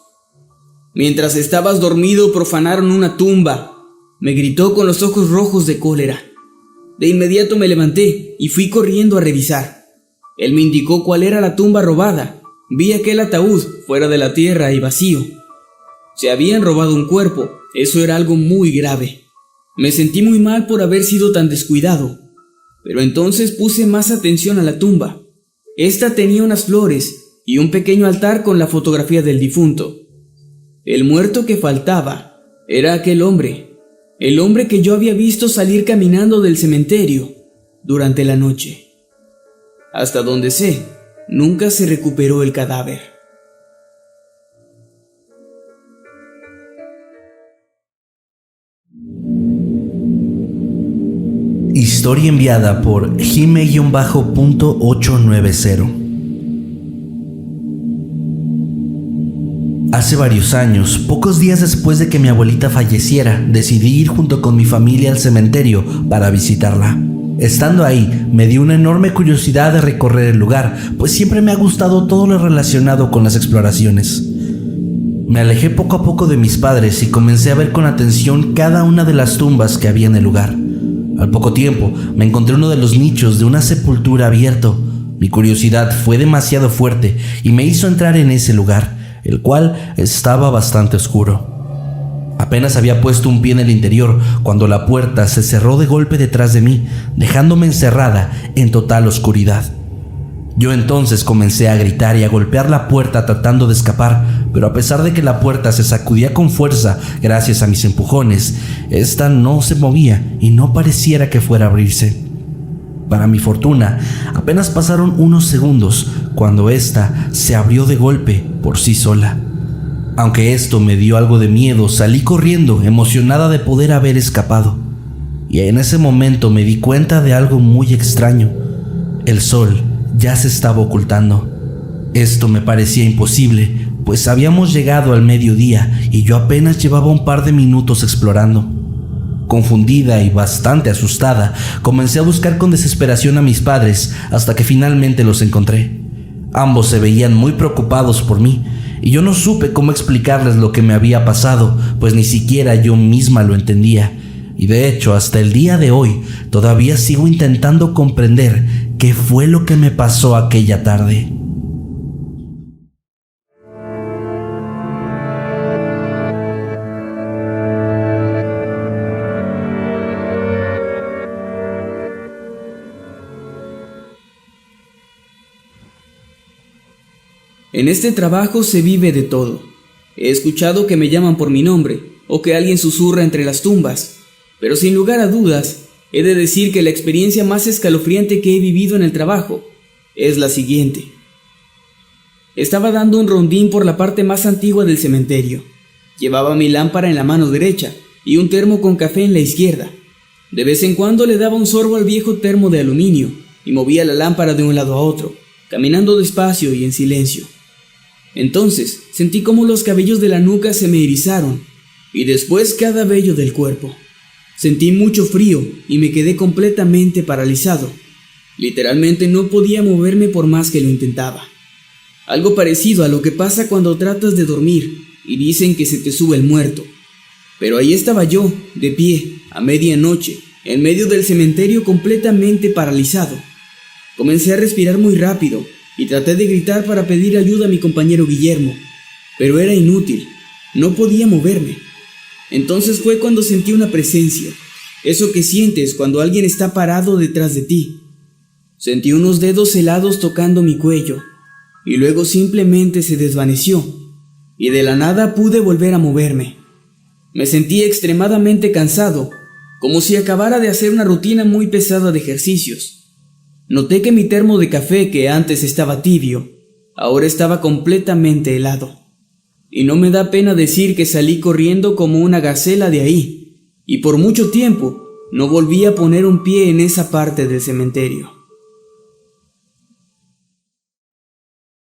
«Mientras estabas dormido profanaron una tumba», me gritó con los ojos rojos de cólera. De inmediato me levanté y fui corriendo a revisar. Él me indicó cuál era la tumba robada. Vi aquel ataúd fuera de la tierra y vacío. Se habían robado un cuerpo, eso era algo muy grave. Me sentí muy mal por haber sido tan descuidado, pero entonces puse más atención a la tumba. Esta tenía unas flores y un pequeño altar con la fotografía del difunto. El muerto que faltaba era aquel hombre. El hombre que yo había visto salir caminando del cementerio durante la noche. Hasta donde sé, nunca se recuperó el cadáver. Historia enviada por Jime-890. Hace varios años, pocos días después de que mi abuelita falleciera, decidí ir junto con mi familia al cementerio para visitarla. Estando ahí, me dio una enorme curiosidad de recorrer el lugar, pues siempre me ha gustado todo lo relacionado con las exploraciones. Me alejé poco a poco de mis padres y comencé a ver con atención cada una de las tumbas que había en el lugar. Al poco tiempo, me encontré uno de los nichos de una sepultura abierto. Mi curiosidad fue demasiado fuerte y me hizo entrar en ese lugar, el cual estaba bastante oscuro. Apenas había puesto un pie en el interior cuando la puerta se cerró de golpe detrás de mí, dejándome encerrada en total oscuridad. Yo entonces comencé a gritar y a golpear la puerta tratando de escapar, pero a pesar de que la puerta se sacudía con fuerza gracias a mis empujones, esta no se movía y no pareciera que fuera a abrirse. Para mi fortuna, apenas pasaron unos segundos cuando esta se abrió de golpe por sí sola. Aunque esto me dio algo de miedo, salí corriendo, emocionada de poder haber escapado. Y en ese momento me di cuenta de algo muy extraño. El sol ya se estaba ocultando. Esto me parecía imposible, pues habíamos llegado al mediodía y yo apenas llevaba un par de minutos explorando. Confundida y bastante asustada, comencé a buscar con desesperación a mis padres hasta que finalmente los encontré. Ambos se veían muy preocupados por mí y yo no supe cómo explicarles lo que me había pasado, pues ni siquiera yo misma lo entendía. Y de hecho, hasta el día de hoy, todavía sigo intentando comprender qué fue lo que me pasó aquella tarde. En este trabajo se vive de todo. He escuchado que me llaman por mi nombre o que alguien susurra entre las tumbas, pero sin lugar a dudas, he de decir que la experiencia más escalofriante que he vivido en el trabajo es la siguiente. Estaba dando un rondín por la parte más antigua del cementerio. Llevaba mi lámpara en la mano derecha y un termo con café en la izquierda. De vez en cuando le daba un sorbo al viejo termo de aluminio y movía la lámpara de un lado a otro, caminando despacio y en silencio. Entonces sentí como los cabellos de la nuca se me erizaron y después cada vello del cuerpo. Sentí mucho frío y me quedé completamente paralizado. Literalmente no podía moverme por más que lo intentaba. Algo parecido a lo que pasa cuando tratas de dormir y dicen que se te sube el muerto. Pero ahí estaba yo, de pie, a medianoche, en medio del cementerio completamente paralizado. Comencé a respirar muy rápido y traté de gritar para pedir ayuda a mi compañero Guillermo, pero era inútil, no podía moverme. Entonces fue cuando sentí una presencia. Eso que sientes cuando alguien está parado detrás de ti. Sentí unos dedos helados tocando mi cuello, y luego simplemente se desvaneció, y de la nada pude volver a moverme. Me sentí extremadamente cansado, como si acabara de hacer una rutina muy pesada de ejercicios. Noté que mi termo de café, que antes estaba tibio, ahora estaba completamente helado. Y no me da pena decir que salí corriendo como una gacela de ahí, y por mucho tiempo no volví a poner un pie en esa parte del cementerio.